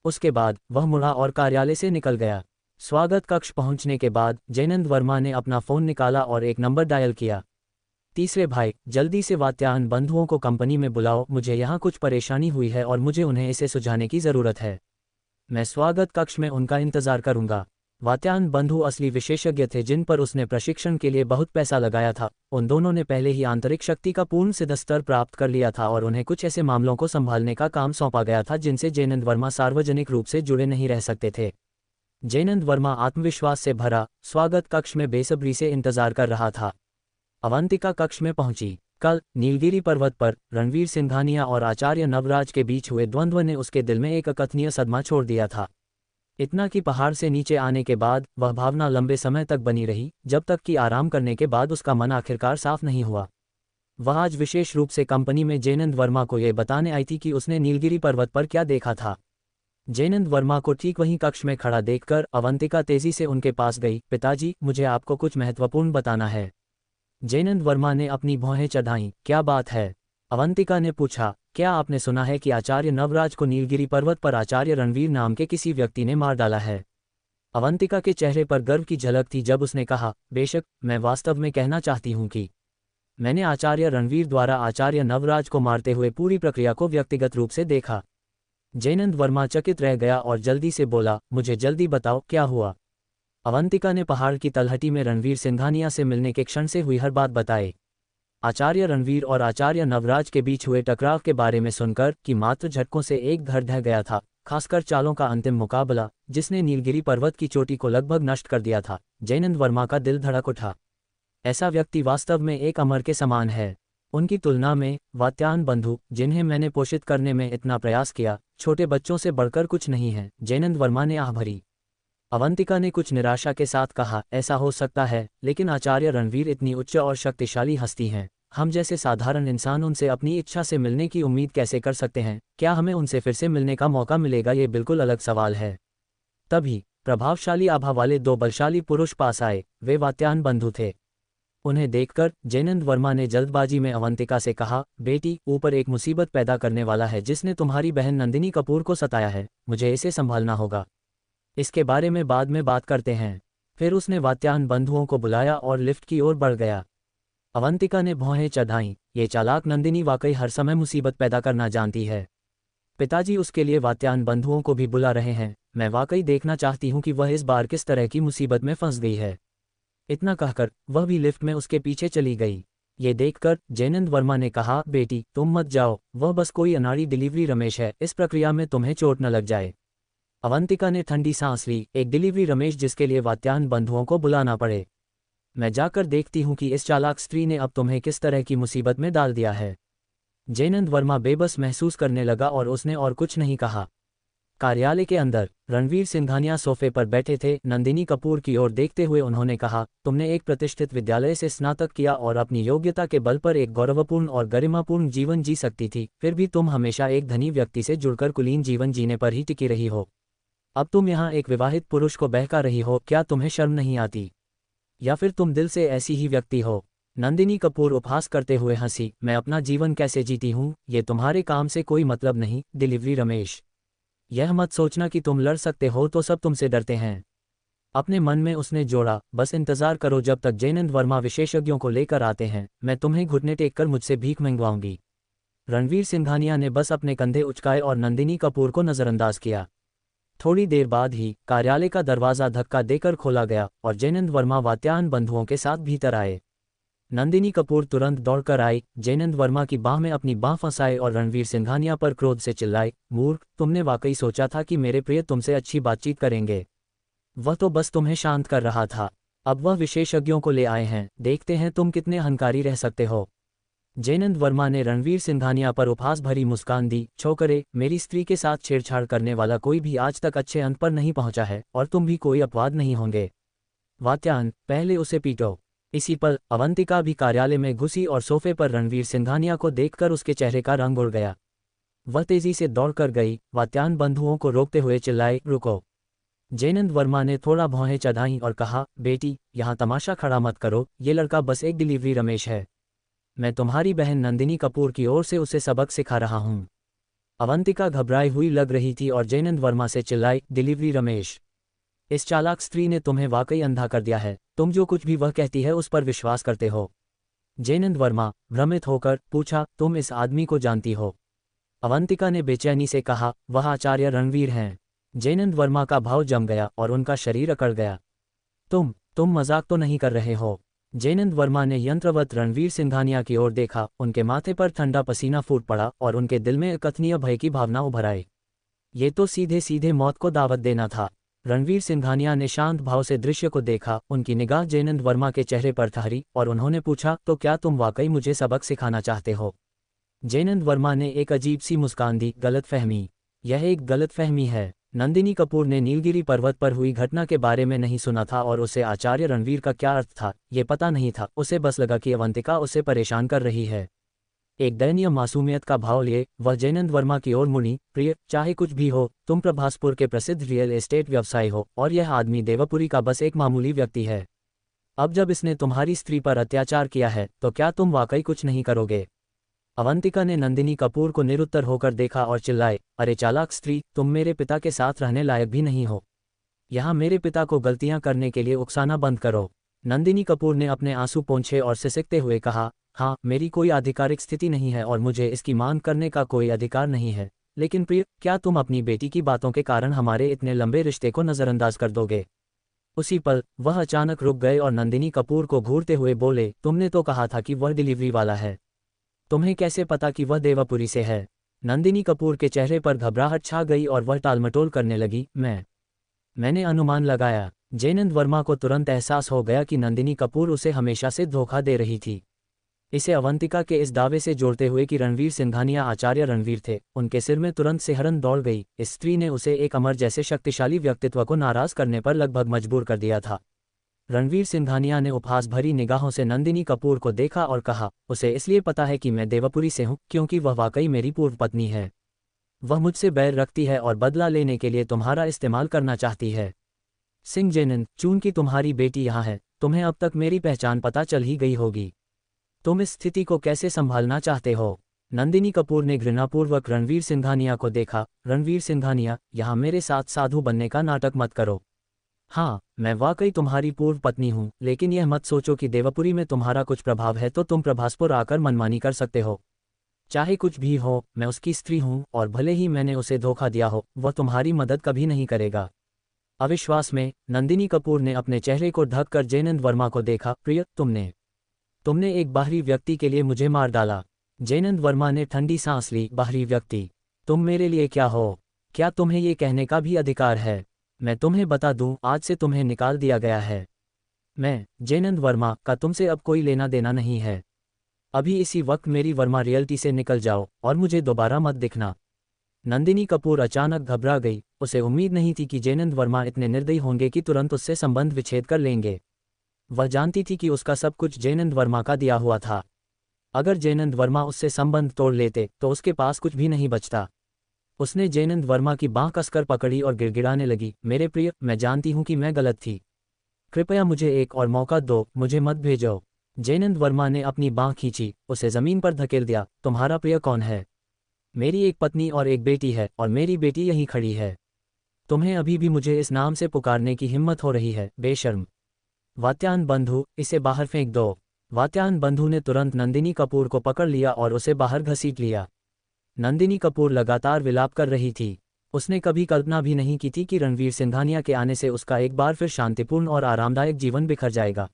उसके बाद वह मुड़ा और कार्यालय से निकल गया। स्वागत कक्ष पहुंचने के बाद जैनंद वर्मा ने अपना फ़ोन निकाला और एक नंबर डायल किया। तीसरे भाई, जल्दी से वात्यायन बंधुओं को कंपनी में बुलाओ, मुझे यहाँ कुछ परेशानी हुई है और मुझे उन्हें इसे सुझाने की ज़रूरत है। मैं स्वागत कक्ष में उनका इंतज़ार करूँगा। वात्यायन बंधु असली विशेषज्ञ थे जिन पर उसने प्रशिक्षण के लिए बहुत पैसा लगाया था। उन दोनों ने पहले ही आंतरिक शक्ति का पूर्ण सिद्ध स्तर प्राप्त कर लिया था और उन्हें कुछ ऐसे मामलों को संभालने का काम सौंपा गया था जिनसे जैनंद वर्मा सार्वजनिक रूप से जुड़े नहीं रह सकते थे। जैनंद वर्मा आत्मविश्वास से भरा स्वागत कक्ष में बेसब्री से इंतजार कर रहा था। अवंतिका कक्ष में पहुंची। कल नीलगिरी पर्वत पर रणवीर सिंघानिया और आचार्य नवराज के बीच हुए द्वंद्व ने उसके दिल में एक अकथनीय सदमा छोड़ दिया था। इतना कि पहाड़ से नीचे आने के बाद वह भावना लंबे समय तक बनी रही, जब तक कि आराम करने के बाद उसका मन आखिरकार साफ नहीं हुआ। वह आज विशेष रूप से कंपनी में जैनंद वर्मा को यह बताने आई थी कि उसने नीलगिरी पर्वत पर क्या देखा था। जैनंद वर्मा को ठीक वहीं कक्ष में खड़ा देखकर अवंतिका तेजी से उनके पास गई। पिताजी, मुझे आपको कुछ महत्वपूर्ण बताना है। जैनंद वर्मा ने अपनी भौहें चढ़ाईं। क्या बात है? अवंतिका ने पूछा। क्या आपने सुना है कि आचार्य नवराज को नीलगिरी पर्वत पर आचार्य रणवीर नाम के किसी व्यक्ति ने मार डाला है? अवंतिका के चेहरे पर गर्व की झलक थी जब उसने कहा, बेशक, मैं वास्तव में कहना चाहती हूँ कि मैंने आचार्य रणवीर द्वारा आचार्य नवराज को मारते हुए पूरी प्रक्रिया को व्यक्तिगत रूप से देखा। जैनंद वर्मा चकित रह गया और जल्दी से बोला, मुझे जल्दी बताओ, क्या हुआ? अवंतिका ने पहाड़ की तलहटी में रणवीर सिंघानिया से मिलने के क्षण से हुई हर बात बताई। आचार्य रणवीर और आचार्य नवराज के बीच हुए टकराव के बारे में सुनकर कि मात्र झटकों से एक घर ढह गया था, खासकर चालों का अंतिम मुकाबला जिसने नीलगिरी पर्वत की चोटी को लगभग नष्ट कर दिया था, जैनंद वर्मा का दिल धड़क उठा। ऐसा व्यक्ति वास्तव में एक अमर के समान है। उनकी तुलना में वात्यायन बंधु, जिन्हें मैंने पोषित करने में इतना प्रयास किया, छोटे बच्चों से बढ़कर कुछ नहीं है। जैनंद वर्मा ने आह भरी। अवंतिका ने कुछ निराशा के साथ कहा, ऐसा हो सकता है, लेकिन आचार्य रणवीर इतनी उच्च और शक्तिशाली हस्ती हैं, हम जैसे साधारण इंसान उनसे अपनी इच्छा से मिलने की उम्मीद कैसे कर सकते हैं? क्या हमें उनसे फिर से मिलने का मौका मिलेगा? ये बिल्कुल अलग सवाल है। तभी प्रभावशाली आभा वाले दो बलशाली पुरुष पास आए। वे वात्यायन बंधु थे। उन्हें देखकर जैनंद वर्मा ने जल्दबाजी में अवंतिका से कहा, बेटी, ऊपर एक मुसीबत पैदा करने वाला है जिसने तुम्हारी बहन नंदिनी कपूर को सताया है। मुझे इसे संभालना होगा। इसके बारे में बाद में बात करते हैं। फिर उसने वात्यायन बंधुओं को बुलाया और लिफ्ट की ओर बढ़ गया। अवंतिका ने भौहें चढ़ाईं। ये चालाक नंदिनी वाकई हर समय मुसीबत पैदा करना जानती है। पिताजी उसके लिए वात्यायन बंधुओं को भी बुला रहे हैं। मैं वाकई देखना चाहती हूँ कि वह इस बार किस तरह की मुसीबत में फंस गई है। इतना कहकर वह भी लिफ्ट में उसके पीछे चली गई। ये देखकर जैनंद वर्मा ने कहा, बेटी, तुम मत जाओ, वह बस कोई अनाड़ी डिलीवरी रमेश है, इस प्रक्रिया में तुम्हें चोट न लग जाए। अवंतिका ने ठंडी सांस ली। एक डिलीवरी रमेश जिसके लिए वात्यायन बंधुओं को बुलाना पड़े। मैं जाकर देखती हूँ कि इस चालाक स्त्री ने अब तुम्हें किस तरह की मुसीबत में डाल दिया है। जैनंद वर्मा बेबस महसूस करने लगा और उसने और कुछ नहीं कहा। कार्यालय के अंदर रणवीर सिंघानिया सोफे पर बैठे थे। नंदिनी कपूर की ओर देखते हुए उन्होंने कहा, तुमने एक प्रतिष्ठित विद्यालय से स्नातक किया और अपनी योग्यता के बल पर एक गौरवपूर्ण और गरिमापूर्ण जीवन जी सकती थी, फिर भी तुम हमेशा एक धनी व्यक्ति से जुड़कर कुलीन जीवन जीने पर ही टिकी रही हो। अब तुम यहाँ एक विवाहित पुरुष को बहका रही हो। क्या तुम्हें शर्म नहीं आती? या फिर तुम दिल से ऐसी ही व्यक्ति हो? नंदिनी कपूर उपहास करते हुए हंसी। मैं अपना जीवन कैसे जीती हूँ, ये तुम्हारे काम से कोई मतलब नहीं। डिलीवरी रमेश, यह मत सोचना कि तुम लड़ सकते हो तो सब तुमसे डरते हैं। अपने मन में उसने जोड़ा, बस इंतजार करो जब तक जैनंद वर्मा विशेषज्ञों को लेकर आते हैं। मैं तुम्हें घुटने टेक कर मुझसे भीख मंगवाऊंगी। रणवीर सिंघानिया ने बस अपने कंधे उचकाए और नंदिनी कपूर को नजरअंदाज किया। थोड़ी देर बाद ही कार्यालय का दरवाजा धक्का देकर खोला गया और जैनंद वर्मा वात्यायन बंधुओं के साथ भीतर आए। नंदिनी कपूर तुरंत दौड़कर आई, जैनंद वर्मा की बाह में अपनी बाह फंसाए और रणवीर सिंघानिया पर क्रोध से चिल्लाई, मूर्ख, तुमने वाकई सोचा था कि मेरे प्रिय तुमसे अच्छी बातचीत करेंगे? वह तो बस तुम्हें शांत कर रहा था। अब वह विशेषज्ञों को ले आए हैं, देखते हैं तुम कितने अहंकारी रह सकते हो। जैनंद वर्मा ने रणवीर सिंघानिया पर उपहास भरी मुस्कान दी। छोकरे, मेरी स्त्री के साथ छेड़छाड़ करने वाला कोई भी आज तक अच्छे अंत पर नहीं पहुंचा है और तुम भी कोई अपवाद नहीं होंगे। वात्यायन, पहले उसे पीटो। इसी पल अवंतिका भी कार्यालय में घुसी और सोफे पर रणवीर सिंघानिया को देखकर उसके चेहरे का रंग उड़ गया। वह तेजी से दौड़कर गई, वात्यायन बंधुओं को रोकते हुए चिल्लाई, रुको। जैनंद वर्मा ने थोड़ा भौहें चढ़ाईं और कहा, बेटी, यहाँ तमाशा खड़ा मत करो, ये लड़का बस एक डिलीवरी रमेश है। मैं तुम्हारी बहन नंदिनी कपूर की ओर से उसे सबक सिखा रहा हूँ। अवंतिका घबराई हुई लग रही थी और जैनंद वर्मा से चिल्लाई, डिलीवरी रमेश, इस चालाक स्त्री ने तुम्हें वाकई अंधा कर दिया है। तुम जो कुछ भी वह कहती है उस पर विश्वास करते हो। जैनंद वर्मा भ्रमित होकर पूछा, तुम इस आदमी को जानती हो? अवंतिका ने बेचैनी से कहा, वह आचार्य रणवीर हैं। जैनंद वर्मा का भाव जम गया और उनका शरीर अकड़ गया। तुम मजाक तो नहीं कर रहे हो? जैनंद वर्मा ने यंत्रवत रणवीर सिंघानिया की ओर देखा। उनके माथे पर ठंडा पसीना फूट पड़ा और उनके दिल में अकथनीय भय की भावना उभर आई। ये तो सीधे सीधे मौत को दावत देना था। रणवीर सिंघानिया ने शांत भाव से दृश्य को देखा। उनकी निगाह जैनंद वर्मा के चेहरे पर ठहरी और उन्होंने पूछा, तो क्या तुम वाकई मुझे सबक सिखाना चाहते हो? जैनंद वर्मा ने एक अजीब सी मुस्कान दी। गलतफहमी, यह एक गलतफहमी है। नंदिनी कपूर ने नीलगिरी पर्वत पर हुई घटना के बारे में नहीं सुना था और उसे आचार्य रणवीर का क्या अर्थ था ये पता नहीं था। उसे बस लगा कि अवंतिका उसे परेशान कर रही है। एक दयनीय मासूमियत का भाव लिए वह जयनंद वर्मा की ओर मुड़ी। प्रिय, चाहे कुछ भी हो, तुम प्रभासपुर के प्रसिद्ध रियल एस्टेट व्यवसायी हो और यह आदमी देवपुरी का बस एक मामूली व्यक्ति है। अब जब इसने तुम्हारी स्त्री पर अत्याचार किया है तो क्या तुम वाकई कुछ नहीं करोगे? अवंतिका ने नंदिनी कपूर को निरुत्तर होकर देखा और चिल्लाए, अरे चालाक स्त्री, तुम मेरे पिता के साथ रहने लायक भी नहीं हो। यहाँ मेरे पिता को गलतियां करने के लिए उकसाना बंद करो। नंदिनी कपूर ने अपने आंसू पोंछे और सिसकते हुए कहा, हाँ, मेरी कोई आधिकारिक स्थिति नहीं है और मुझे इसकी मांग करने का कोई अधिकार नहीं है, लेकिन प्रिय, क्या तुम अपनी बेटी की बातों के कारण हमारे इतने लंबे रिश्ते को नज़रअंदाज कर दोगे? उसी पल वह अचानक रुक गए और नंदिनी कपूर को घूरते हुए बोले, तुमने तो कहा था कि वह डिलीवरी वाला है। तुम्हें कैसे पता कि वह देवपुरी से है? नंदिनी कपूर के चेहरे पर घबराहट छा गई और वह टालमटोल करने लगी, मैंने अनुमान लगाया। जयनंद वर्मा को तुरंत एहसास हो गया कि नंदिनी कपूर उसे हमेशा से धोखा दे रही थी। इसे अवंतिका के इस दावे से जोड़ते हुए कि रणवीर सिंघानिया आचार्य रणवीर थे, उनके सिर में तुरंत सिहरन दौड़ गई। इस स्त्री ने उसे एक अमर जैसे शक्तिशाली व्यक्तित्व को नाराज करने पर लगभग मजबूर कर दिया था। रणवीर सिंघानिया ने उपहास भरी निगाहों से नंदिनी कपूर को देखा और कहा, उसे इसलिए पता है कि मैं देवपुरी से हूँ क्योंकि वह वाकई मेरी पूर्व पत्नी है। वह मुझसे बैर रखती है और बदला लेने के लिए तुम्हारा इस्तेमाल करना चाहती है। सिंह जैनंद, चूंकि तुम्हारी बेटी यहाँ है, तुम्हें अब तक मेरी पहचान पता चल ही गई होगी। तुम इस स्थिति को कैसे संभालना चाहते हो? नंदिनी कपूर ने घृणापूर्वक रणवीर सिंघानिया को देखा। रणवीर सिंघानिया, यहाँ मेरे साथ साधु बनने का नाटक मत करो। हाँ, मैं वाकई तुम्हारी पूर्व पत्नी हूँ, लेकिन यह मत सोचो कि देवपुरी में तुम्हारा कुछ प्रभाव है तो तुम प्रभासपुर आकर मनमानी कर सकते हो। चाहे कुछ भी हो, मैं उसकी स्त्री हूँ और भले ही मैंने उसे धोखा दिया हो, वह तुम्हारी मदद कभी नहीं करेगा। अविश्वास में नंदिनी कपूर ने अपने चेहरे को ढककर जयनंद वर्मा को देखा। प्रिय, तुमने एक बाहरी व्यक्ति के लिए मुझे मार डाला। जयनंद वर्मा ने ठंडी सांस ली। बाहरी व्यक्ति? तुम मेरे लिए क्या हो? क्या तुम्हें ये कहने का भी अधिकार है? मैं तुम्हें बता दूं, आज से तुम्हें निकाल दिया गया है। मैं, जयनंद वर्मा, का तुमसे अब कोई लेना देना नहीं है। अभी इसी वक्त मेरी वर्मा रियल्टी से निकल जाओ और मुझे दोबारा मत दिखना। नंदिनी कपूर अचानक घबरा गई। उसे उम्मीद नहीं थी कि जयनंद वर्मा इतने निर्दयी होंगे कि तुरंत उससे संबंध विच्छेद कर लेंगे। वह जानती थी कि उसका सब कुछ जयनंद वर्मा का दिया हुआ था। अगर जयनंद वर्मा उससे संबंध तोड़ लेते तो उसके पास कुछ भी नहीं बचता। उसने जयनंद वर्मा की बांह कसकर पकड़ी और गिड़गिड़ाने लगी, मेरे प्रिय, मैं जानती हूं कि मैं गलत थी। कृपया मुझे एक और मौका दो, मुझे मत भेजो। जयनंद वर्मा ने अपनी बांह खींची, उसे जमीन पर धकेल दिया। तुम्हारा प्रिय कौन है? मेरी एक पत्नी और एक बेटी है और मेरी बेटी यहीं खड़ी है। तुम्हें अभी भी मुझे इस नाम से पुकारने की हिम्मत हो रही है, बेशर्म। वात्यायन बंधु, इसे बाहर फेंक दो। वात्यायन बंधु ने तुरंत नंदिनी कपूर को पकड़ लिया और उसे बाहर घसीट लिया। नंदिनी कपूर लगातार विलाप कर रही थी। उसने कभी कल्पना भी नहीं की थी कि रणवीर सिंघानिया के आने से उसका एक बार फिर शांतिपूर्ण और आरामदायक जीवन बिखर जाएगा।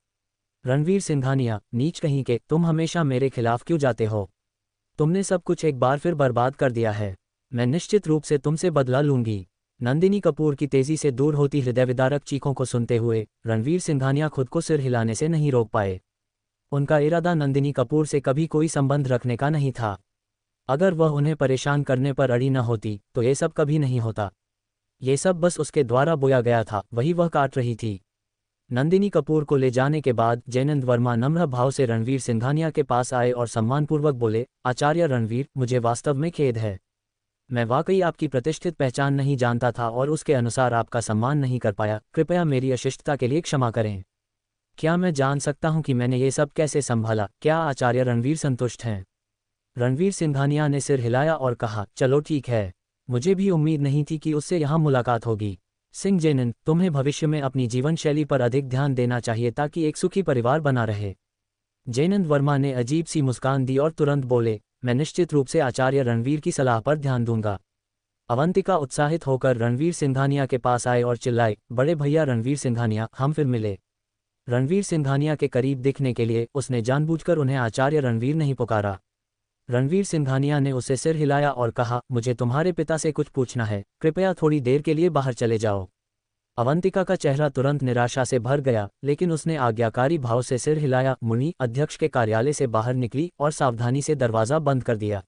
रणवीर सिंघानिया, नीच कहीं के, तुम हमेशा मेरे खिलाफ क्यों जाते हो? तुमने सब कुछ एक बार फिर बर्बाद कर दिया है। मैं निश्चित रूप से तुमसे बदला लूंगी। नंदिनी कपूर की तेजी से दूर होती हृदयविदारक चीखों को सुनते हुए रणवीर सिंघानिया खुद को सिर हिलाने से नहीं रोक पाए। उनका इरादा नंदिनी कपूर से कभी कोई संबंध रखने का नहीं था। अगर वह उन्हें परेशान करने पर अड़ी न होती तो ये सब कभी नहीं होता। ये सब बस उसके द्वारा बोया गया था, वही वह काट रही थी। नंदिनी कपूर को ले जाने के बाद जयनंद वर्मा नम्र भाव से रणवीर सिंघानिया के पास आए और सम्मानपूर्वक बोले, आचार्य रणवीर, मुझे वास्तव में खेद है। मैं वाकई आपकी प्रतिष्ठित पहचान नहीं जानता था और उसके अनुसार आपका सम्मान नहीं कर पाया। कृपया मेरी अशिष्टता के लिए क्षमा करें। क्या मैं जान सकता हूं कि मैंने ये सब कैसे संभाला? क्या आचार्य रणवीर संतुष्ट हैं? रणवीर सिंघानिया ने सिर हिलाया और कहा, चलो ठीक है। मुझे भी उम्मीद नहीं थी कि उससे यहाँ मुलाकात होगी। सिंह जैनंद, तुम्हें भविष्य में अपनी जीवन शैली पर अधिक ध्यान देना चाहिए ताकि एक सुखी परिवार बना रहे। जयनंद वर्मा ने अजीब सी मुस्कान दी और तुरंत बोले, मैं निश्चित रूप से आचार्य रणवीर की सलाह पर ध्यान दूंगा। अवंतिका उत्साहित होकर रणवीर सिंघानिया के पास आए और चिल्लाए, बड़े भैया रणवीर सिंघानिया, हम फिर मिले। रणवीर सिंघानिया के करीब दिखने के लिए उसने जानबूझकर उन्हें आचार्य रणवीर नहीं पुकारा। रणवीर सिंघानिया ने उसे सिर हिलाया और कहा, मुझे तुम्हारे पिता से कुछ पूछना है, कृपया थोड़ी देर के लिए बाहर चले जाओ। अवंतिका का चेहरा तुरंत निराशा से भर गया, लेकिन उसने आज्ञाकारी भाव से सिर हिलाया। मुनि अध्यक्ष के कार्यालय से बाहर निकली और सावधानी से दरवाजा बंद कर दिया।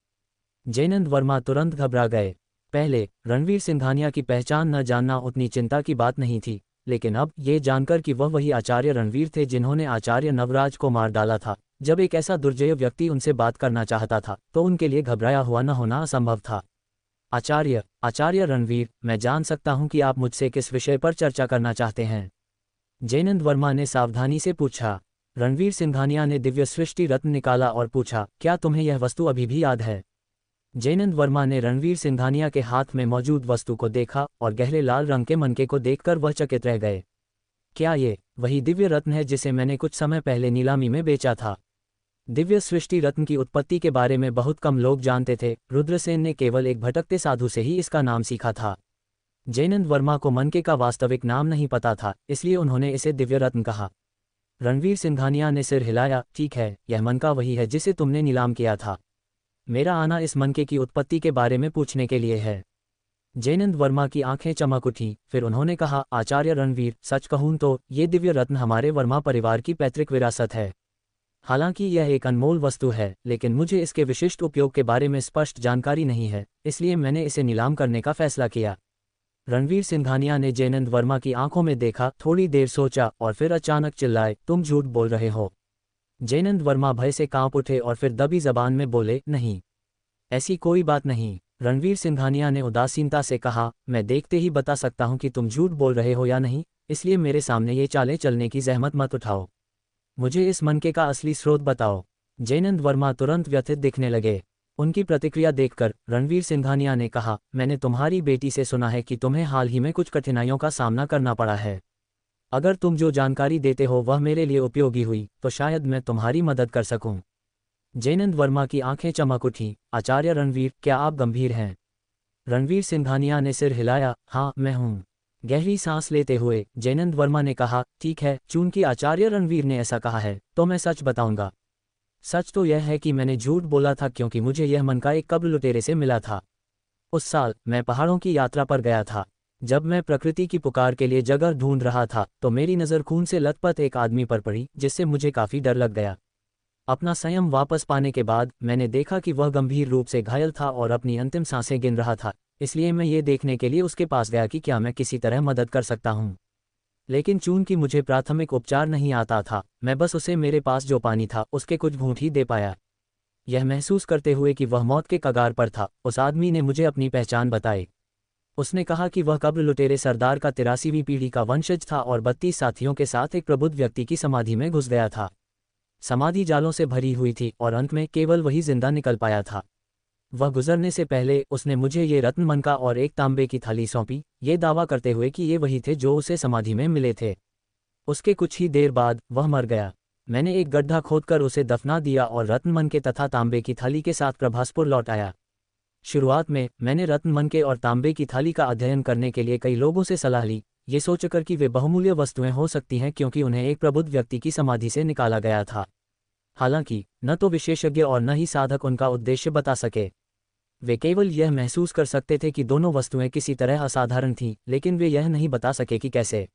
जयनंद वर्मा तुरंत घबरा गए। पहले रणवीर सिंघानिया की पहचान न जानना उतनी चिंता की बात नहीं थी, लेकिन अब ये जानकर कि वह वही आचार्य रणवीर थे जिन्होंने आचार्य नवराज को मार डाला था, जब एक ऐसा दुर्जय व्यक्ति उनसे बात करना चाहता था तो उनके लिए घबराया हुआ न होना असंभव था। आचार्य रणवीर, मैं जान सकता हूं कि आप मुझसे किस विषय पर चर्चा करना चाहते हैं? जयनंद वर्मा ने सावधानी से पूछा। रणवीर सिंघानिया ने दिव्य सृष्टि रत्न निकाला और पूछा, क्या तुम्हें यह वस्तु अभी भी याद है? जयनंद वर्मा ने रणवीर सिंघानिया के हाथ में मौजूद वस्तु को देखा और गहरे लाल रंग के मनके को देखकर वह चकित रह गए। क्या ये वही दिव्य रत्न है जिसे मैंने कुछ समय पहले नीलामी में बेचा था? दिव्य सृष्टि रत्न की उत्पत्ति के बारे में बहुत कम लोग जानते थे। रुद्रसेन ने केवल एक भटकते साधु से ही इसका नाम सीखा था। जयनंद वर्मा को मनके का वास्तविक नाम नहीं पता था, इसलिए उन्होंने इसे दिव्य रत्न कहा। रणवीर सिंघानिया ने सिर हिलाया। ठीक है, यह मनका वही है जिसे तुमने नीलाम किया था। मेरा आना इस मनके की उत्पत्ति के बारे में पूछने के लिए है। जयनंद वर्मा की आंखें चमक उठीं, फिर उन्होंने कहा, आचार्य रणवीर, सच कहूं तो ये दिव्य रत्न हमारे वर्मा परिवार की पैतृक विरासत है। हालांकि यह एक अनमोल वस्तु है, लेकिन मुझे इसके विशिष्ट उपयोग के बारे में स्पष्ट जानकारी नहीं है, इसलिए मैंने इसे नीलाम करने का फैसला किया। रणवीर सिंघानिया ने जयनंद वर्मा की आंखों में देखा, थोड़ी देर सोचा और फिर अचानक चिल्लाए, तुम झूठ बोल रहे हो। जयनंद वर्मा भय से कांप उठे और फिर दबी जबान में बोले, नहीं, ऐसी कोई बात नहीं। रणवीर सिंघानिया ने उदासीनता से कहा, मैं देखते ही बता सकता हूं कि तुम झूठ बोल रहे हो या नहीं, इसलिए मेरे सामने ये चालें चलने की जहमत मत उठाओ। मुझे इस मनके का असली स्रोत बताओ। जयनंद वर्मा तुरंत व्यथित दिखने लगे। उनकी प्रतिक्रिया देखकर रणवीर सिंघानिया ने कहा, मैंने तुम्हारी बेटी से सुना है कि तुम्हें हाल ही में कुछ कठिनाइयों का सामना करना पड़ा है। अगर तुम जो जानकारी देते हो वह मेरे लिए उपयोगी हुई तो शायद मैं तुम्हारी मदद कर सकूं। जयनंद वर्मा की आंखें चमक उठीं। आचार्य रणवीर, क्या आप गंभीर हैं? रणवीर सिंघानिया ने सिर हिलाया। हाँ, मैं हूं। गहरी सांस लेते हुए जयनंद वर्मा ने कहा, ठीक है, चूंकि आचार्य रणवीर ने ऐसा कहा है तो मैं सच बताऊंगा। सच तो यह है कि मैंने झूठ बोला था क्योंकि मुझे यह मनका एक कब्र लुटेरे से मिला था। उस साल मैं पहाड़ों की यात्रा पर गया था। जब मैं प्रकृति की पुकार के लिए जगह ढूंढ रहा था तो मेरी नज़र खून से लथपथ एक आदमी पर पड़ी, जिससे मुझे काफ़ी डर लग गया। अपना संयम वापस पाने के बाद मैंने देखा कि वह गंभीर रूप से घायल था और अपनी अंतिम सांसें गिन रहा था, इसलिए मैं ये देखने के लिए उसके पास गया कि क्या मैं किसी तरह मदद कर सकता हूँ। लेकिन चूंकि मुझे प्राथमिक उपचार नहीं आता था, मैं बस उसे मेरे पास जो पानी था उसके कुछ घूंट ही दे पाया। यह महसूस करते हुए कि वह मौत के कगार पर था, उस आदमी ने मुझे अपनी पहचान बताई। उसने कहा कि वह कब्र लुटेरे सरदार का 83वीं पीढ़ी का वंशज था और 32 साथियों के साथ एक प्रबुद्ध व्यक्ति की समाधि में घुस गया था। समाधि जालों से भरी हुई थी और अंत में केवल वही जिंदा निकल पाया था। वह गुजरने से पहले उसने मुझे ये रत्न मनका और एक तांबे की थाली सौंपी, ये दावा करते हुए कि ये वही थे जो उसे समाधि में मिले थे। उसके कुछ ही देर बाद वह मर गया। मैंने एक गड्ढा खोदकर उसे दफना दिया और रत्न मनके तथा तांबे की थाली के साथ प्रभासपुर लौट आया। शुरुआत में मैंने रत्न मनके और तांबे की थाली का अध्ययन करने के लिए कई लोगों से सलाह ली, ये सोचकर कि वे बहुमूल्य वस्तुएं हो सकती हैं क्योंकि उन्हें एक प्रबुद्ध व्यक्ति की समाधि से निकाला गया था। हालांकि न तो विशेषज्ञ और न ही साधक उनका उद्देश्य बता सके। वे केवल यह महसूस कर सकते थे कि दोनों वस्तुएं किसी तरह असाधारण थीं, लेकिन वे यह नहीं बता सके कि कैसे।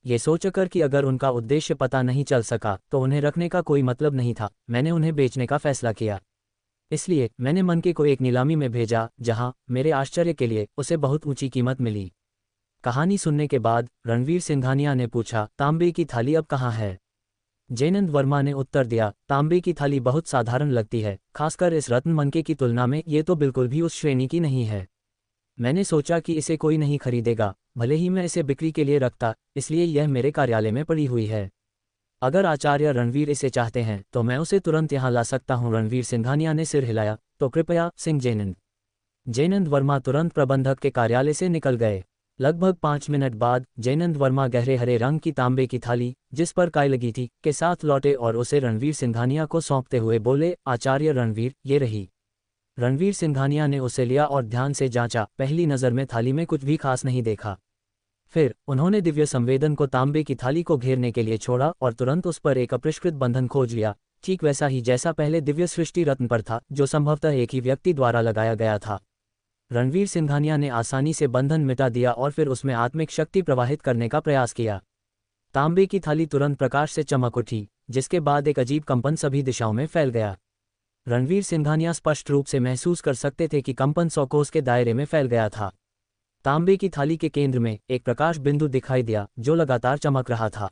ये सोचकर कि अगर उनका उद्देश्य पता नहीं चल सका तो उन्हें रखने का कोई मतलब नहीं था, मैंने उन्हें बेचने का फैसला किया। इसलिए मैंने मनके को एक नीलामी में भेजा, जहां मेरे आश्चर्य के लिए उसे बहुत ऊंची कीमत मिली। कहानी सुनने के बाद रणवीर सिंघानिया ने पूछा, तांबे की थाली अब कहाँ है? जयनंद वर्मा ने उत्तर दिया, तांबे की थाली बहुत साधारण लगती है, खासकर इस रत्न मनके की तुलना में ये तो बिल्कुल भी उस श्रेणी की नहीं है। मैंने सोचा कि इसे कोई नहीं खरीदेगा, भले ही मैं इसे बिक्री के लिए रखता, इसलिए यह मेरे कार्यालय में पड़ी हुई है। अगर आचार्य रणवीर इसे चाहते हैं तो मैं उसे तुरंत यहाँ ला सकता हूँ। रणवीर सिंघानिया ने सिर हिलाया, तो कृपया सिंह जयनंद। जयनंद वर्मा तुरंत प्रबंधक के कार्यालय से निकल गए। लगभग 5 मिनट बाद जयनंद वर्मा गहरे हरे रंग की तांबे की थाली, जिस पर काई लगी थी, के साथ लौटे और उसे रणवीर सिंघानिया को सौंपते हुए बोले, आचार्य रणवीर, ये रही। रणवीर सिंघानिया ने उसे लिया और ध्यान से जांचा। पहली नज़र में थाली में कुछ भी खास नहीं देखा। फिर उन्होंने दिव्य संवेदन को तांबे की थाली को घेरने के लिए छोड़ा और तुरंत उस पर एक अपरिष्कृत बंधन खोज लिया, ठीक वैसा ही जैसा पहले दिव्य सृष्टि रत्न पर था, जो संभवतः एक ही व्यक्ति द्वारा लगाया गया था। रणवीर सिंघानिया ने आसानी से बंधन मिटा दिया और फिर उसमें आत्मिक शक्ति प्रवाहित करने का प्रयास किया। तांबे की थाली तुरंत प्रकाश से चमक उठी, जिसके बाद एक अजीब कंपन सभी दिशाओं में फैल गया। रणवीर सिंघानिया स्पष्ट रूप से महसूस कर सकते थे कि कंपन 100 कोस के दायरे में फैल गया था। तांबे की थाली के केंद्र में एक प्रकाश बिंदु दिखाई दिया जो लगातार चमक रहा था।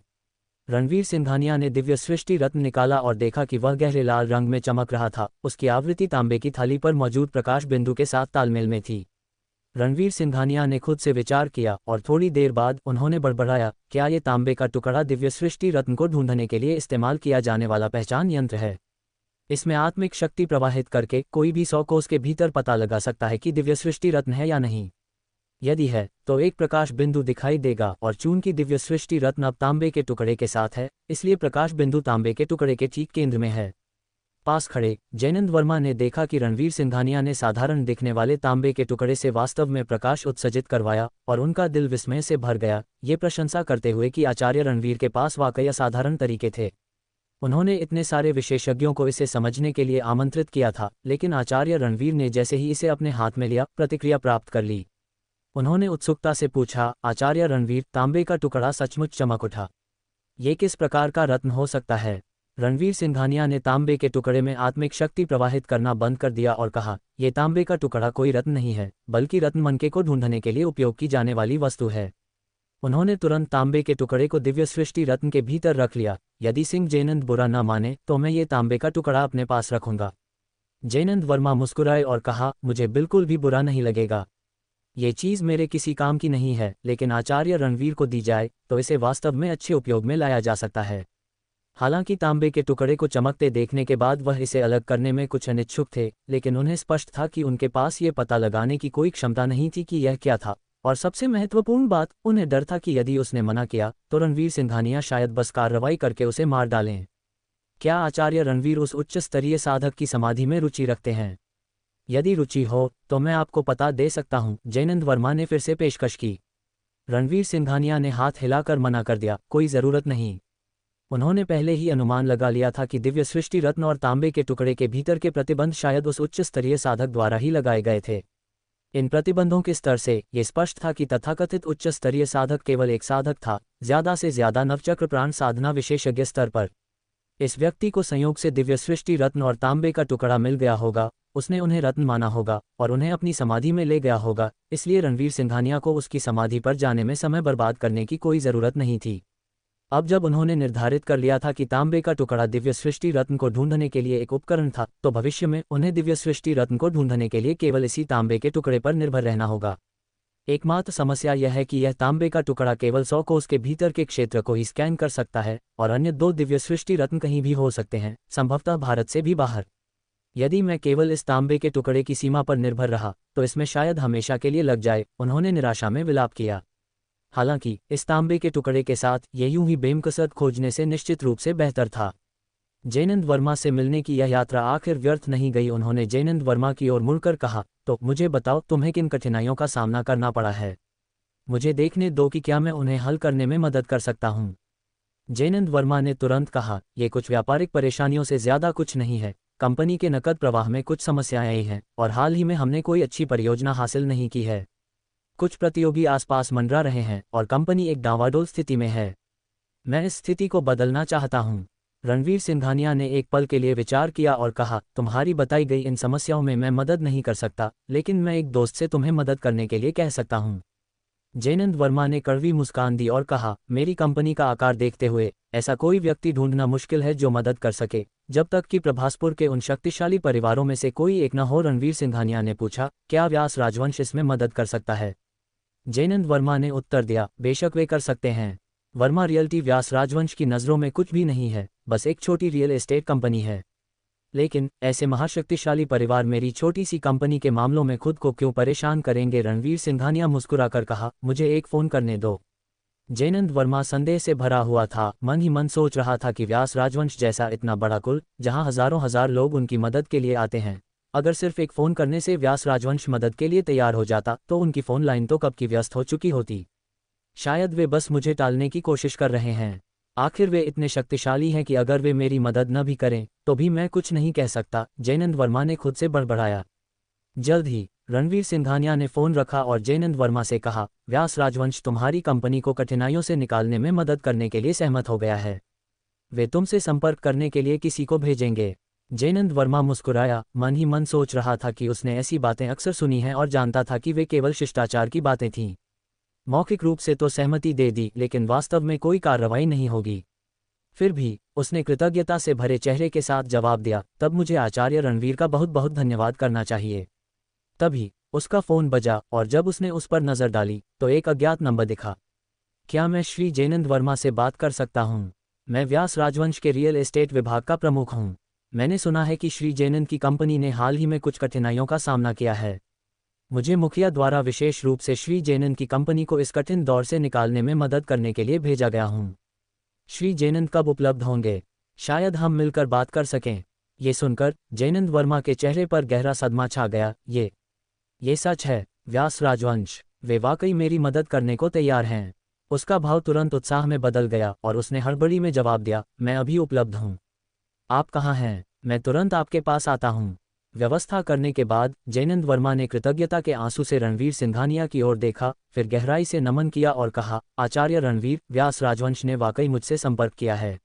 रणवीर सिंघानिया ने दिव्य सृष्टि रत्न निकाला और देखा कि वह गहरे लाल रंग में चमक रहा था। उसकी आवृत्ति तांबे की थाली पर मौजूद प्रकाश बिंदु के साथ तालमेल में थी। रणवीर सिंघानिया ने खुद से विचार किया और थोड़ी देर बाद उन्होंने बड़बड़ाया, क्या ये तांबे का टुकड़ा दिव्य सृष्टि रत्न को ढूंढने के लिए इस्तेमाल किया जाने वाला पहचान यंत्र है? इसमें आत्मिक शक्ति प्रवाहित करके कोई भी 100 कोस के भीतर पता लगा सकता है कि दिव्य सृष्टि रत्न है या नहीं। यदि है तो एक प्रकाश बिंदु दिखाई देगा और चूंकि दिव्य सृष्टि रत्न अब तांबे के टुकड़े के साथ है, इसलिए प्रकाश बिंदु तांबे के टुकड़े के ठीक केंद्र में है। पास खड़े जयनंद वर्मा ने देखा कि रणवीर सिंघानिया ने साधारण दिखने वाले तांबे के टुकड़े से वास्तव में प्रकाश उत्सर्जित करवाया और उनका दिल विस्मय से भर गया, ये प्रशंसा करते हुए कि आचार्य रणवीर के पास वाकई असाधारण तरीके थे। उन्होंने इतने सारे विशेषज्ञों को इसे समझने के लिए आमंत्रित किया था, लेकिन आचार्य रणवीर ने जैसे ही इसे अपने हाथ में लिया, प्रतिक्रिया प्राप्त कर ली। उन्होंने उत्सुकता से पूछा, आचार्य रणवीर, तांबे का टुकड़ा सचमुच चमक उठा। ये किस प्रकार का रत्न हो सकता है? रणवीर सिंघानिया ने तांबे के टुकड़े में आत्मिक शक्ति प्रवाहित करना बंद कर दिया और कहा, ये तांबे का टुकड़ा कोई रत्न नहीं है, बल्कि रत्न मनके को ढूंढने के लिए उपयोग की जाने वाली वस्तु है। उन्होंने तुरंत तांबे के टुकड़े को दिव्य सृष्टि रत्न के भीतर रख लिया। यदि सिंह जयनंद बुरा न माने तो मैं ये तांबे का टुकड़ा अपने पास रखूंगा। जयनंद वर्मा मुस्कुराए और कहा, मुझे बिल्कुल भी बुरा नहीं लगेगा। ये चीज़ मेरे किसी काम की नहीं है, लेकिन आचार्य रणवीर को दी जाए तो इसे वास्तव में अच्छे उपयोग में लाया जा सकता है। हालांकि तांबे के टुकड़े को चमकते देखने के बाद वह इसे अलग करने में कुछ अनिच्छुक थे, लेकिन उन्हें स्पष्ट था कि उनके पास ये पता लगाने की कोई क्षमता नहीं थी कि यह क्या था, और सबसे महत्वपूर्ण बात, उन्हें डर था कि यदि उसने मना किया तो रणवीर सिंघानिया शायद बस कार्रवाई करके उसे मार डालें। क्या आचार्य रणवीर उस उच्च स्तरीय साधक की समाधि में रुचि रखते हैं? यदि रुचि हो तो मैं आपको पता दे सकता हूं, जयनंद वर्मा ने फिर से पेशकश की। रणवीर सिंघानिया ने हाथ हिलाकर मना कर दिया, कोई ज़रूरत नहीं। उन्होंने पहले ही अनुमान लगा लिया था कि दिव्य सृष्टि रत्न और तांबे के टुकड़े के भीतर के प्रतिबंध शायद उस उच्च स्तरीय साधक द्वारा ही लगाए गए थे। इन प्रतिबंधों के स्तर से ये स्पष्ट था कि तथाकथित उच्च स्तरीय साधक केवल एक साधक था, ज्यादा से ज्यादा नवचक्र प्राण साधना विशेषज्ञ स्तर पर। इस व्यक्ति को संयोग से दिव्य सृष्टि रत्न और तांबे का टुकड़ा मिल गया होगा, उसने उन्हें रत्न माना होगा और उन्हें अपनी समाधि में ले गया होगा, इसलिए रणवीर सिंघानिया को उसकी समाधि पर जाने में समय बर्बाद करने की कोई ज़रूरत नहीं थी। अब जब उन्होंने निर्धारित कर लिया था कि तांबे का टुकड़ा दिव्य सृष्टि रत्न को ढूंढने के लिए एक उपकरण था, तो भविष्य में उन्हें दिव्य सृष्टि रत्न को ढूंढने के लिए केवल इसी तांबे के टुकड़े पर निर्भर रहना होगा। एकमात्र समस्या यह है कि यह तांबे का टुकड़ा केवल 100 कोस के भीतर के क्षेत्र को ही स्कैन कर सकता है और अन्य 2 दिव्य सृष्टि रत्न कहीं भी हो सकते हैं, संभवतः भारत से भी बाहर। यदि मैं केवल इस तांबे के टुकड़े की सीमा पर निर्भर रहा तो इसमें शायद हमेशा के लिए लग जाए, उन्होंने निराशा में विलाप किया। हालांकि इस तांबे के टुकड़े के साथ ये यूं ही बेमकसरत खोजने से निश्चित रूप से बेहतर था। जयनंद वर्मा से मिलने की यह यात्रा आखिर व्यर्थ नहीं गई। उन्होंने जयनंद वर्मा की ओर मुड़कर कहा, तो मुझे बताओ तुम्हें किन कठिनाइयों का सामना करना पड़ा है। मुझे देखने दो कि क्या मैं उन्हें हल करने में मदद कर सकता हूँ। जयनंद वर्मा ने तुरंत कहा, ये कुछ व्यापारिक परेशानियों से ज्यादा कुछ नहीं है। कंपनी के नकद प्रवाह में कुछ समस्याएं आई हैं और हाल ही में हमने कोई अच्छी परियोजना हासिल नहीं की है। कुछ प्रतियोगी आसपास मंडरा रहे हैं और कंपनी एक डावाडोल स्थिति में है। मैं इस स्थिति को बदलना चाहता हूं। रणवीर सिंघानिया ने एक पल के लिए विचार किया और कहा, तुम्हारी बताई गई इन समस्याओं में मैं मदद नहीं कर सकता, लेकिन मैं एक दोस्त से तुम्हें मदद करने के लिए कह सकता हूं। जयनंद वर्मा ने कड़वी मुस्कान दी और कहा, मेरी कंपनी का आकार देखते हुए ऐसा कोई व्यक्ति ढूंढना मुश्किल है जो मदद कर सके, जब तक कि प्रभासपुर के उन शक्तिशाली परिवारों में से कोई एक न हो। रणवीर सिंघानिया ने पूछा, क्या व्यास राजवंश इसमें मदद कर सकता है? जयनंद वर्मा ने उत्तर दिया, बेशक वे कर सकते हैं। वर्मा रियल्टी व्यास राजवंश की नज़रों में कुछ भी नहीं है, बस एक छोटी रियल एस्टेट कंपनी है। लेकिन ऐसे महाशक्तिशाली परिवार मेरी छोटी सी कंपनी के मामलों में खुद को क्यों परेशान करेंगे? रणवीर सिंघानिया मुस्कुराकर कहा, मुझे एक फ़ोन करने दो। जयनंद वर्मा संदेह से भरा हुआ था, मन ही मन सोच रहा था कि व्यास राजवंश जैसा इतना बड़ा कुल, जहां हजारों हजार लोग उनकी मदद के लिए आते हैं, अगर सिर्फ एक फ़ोन करने से व्यास राजवंश मदद के लिए तैयार हो जाता तो उनकी फ़ोन लाइन तो कब की व्यस्त हो चुकी होती। शायद वे बस मुझे टालने की कोशिश कर रहे हैं। आखिर वे इतने शक्तिशाली हैं कि अगर वे मेरी मदद न भी करें तो भी मैं कुछ नहीं कह सकता। जयनंद वर्मा ने खुद से बड़बड़ाया। जल्द ही रणवीर सिंघानिया ने फ़ोन रखा और जयनंद वर्मा से कहा, व्यास राजवंश तुम्हारी कंपनी को कठिनाइयों से निकालने में मदद करने के लिए सहमत हो गया है। वे तुमसे संपर्क करने के लिए किसी को भेजेंगे। जयनंद वर्मा मुस्कुराया, मन ही मन सोच रहा था कि उसने ऐसी बातें अक्सर सुनी हैं और जानता था कि वे केवल शिष्टाचार की बातें थीं। मौखिक रूप से तो सहमति दे दी, लेकिन वास्तव में कोई कार्रवाई नहीं होगी। फिर भी उसने कृतज्ञता से भरे चेहरे के साथ जवाब दिया, तब मुझे आचार्य रणवीर का बहुत बहुत धन्यवाद करना चाहिए। तभी उसका फ़ोन बजा और जब उसने उस पर नज़र डाली तो एक अज्ञात नंबर दिखा। क्या मैं श्री जयनंद वर्मा से बात कर सकता हूँ? मैं व्यास राजवंश के रियल एस्टेट विभाग का प्रमुख हूँ। मैंने सुना है कि श्री जयनंद की कंपनी ने हाल ही में कुछ कठिनाइयों का सामना किया है। मुझे मुखिया द्वारा विशेष रूप से श्री जयनंद की कंपनी को इस कठिन दौर से निकालने में मदद करने के लिए भेजा गया हूँ। श्री जयनंद कब उपलब्ध होंगे? शायद हम मिलकर बात कर सकें। ये सुनकर जयनंद वर्मा के चेहरे पर गहरा सदमा छा गया। ये सच है व्यास राजवंश, वे वाकई मेरी मदद करने को तैयार हैं। उसका भाव तुरंत उत्साह में बदल गया और उसने हड़बड़ी में जवाब दिया, मैं अभी उपलब्ध हूँ। आप कहाँ हैं? मैं तुरंत आपके पास आता हूँ। व्यवस्था करने के बाद जयनंद वर्मा ने कृतज्ञता के आंसू से रणवीर सिंघानिया की ओर देखा, फिर गहराई से नमन किया और कहा, आचार्य रणवीर, व्यास राजवंश ने वाकई मुझसे संपर्क किया है।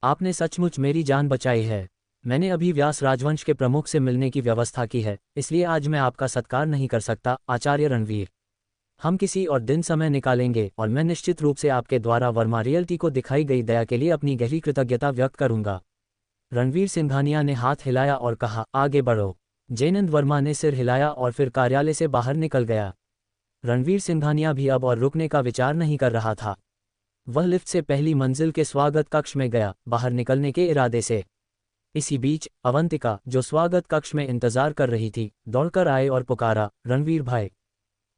आपने सचमुच मेरी जान बचाई है। मैंने अभी व्यास राजवंश के प्रमुख से मिलने की व्यवस्था की है, इसलिए आज मैं आपका सत्कार नहीं कर सकता आचार्य रणवीर। हम किसी और दिन समय निकालेंगे और मैं निश्चित रूप से आपके द्वारा वर्मा रियल्टी को दिखाई गई दया के लिए अपनी गहरी कृतज्ञता व्यक्त करूंगा। रणवीर सिंघानिया ने हाथ हिलाया और कहा, आगे बढ़ो। जयनंद वर्मा ने सिर हिलाया और फिर कार्यालय से बाहर निकल गया। रणवीर सिंघानिया भी अब और रुकने का विचार नहीं कर रहा था। वह लिफ्ट से पहली मंजिल के स्वागत कक्ष में गया, बाहर निकलने के इरादे से। इसी बीच अवंतिका, जो स्वागत कक्ष में इंतजार कर रही थी, दौड़कर आए और पुकारा, रणवीर भाई।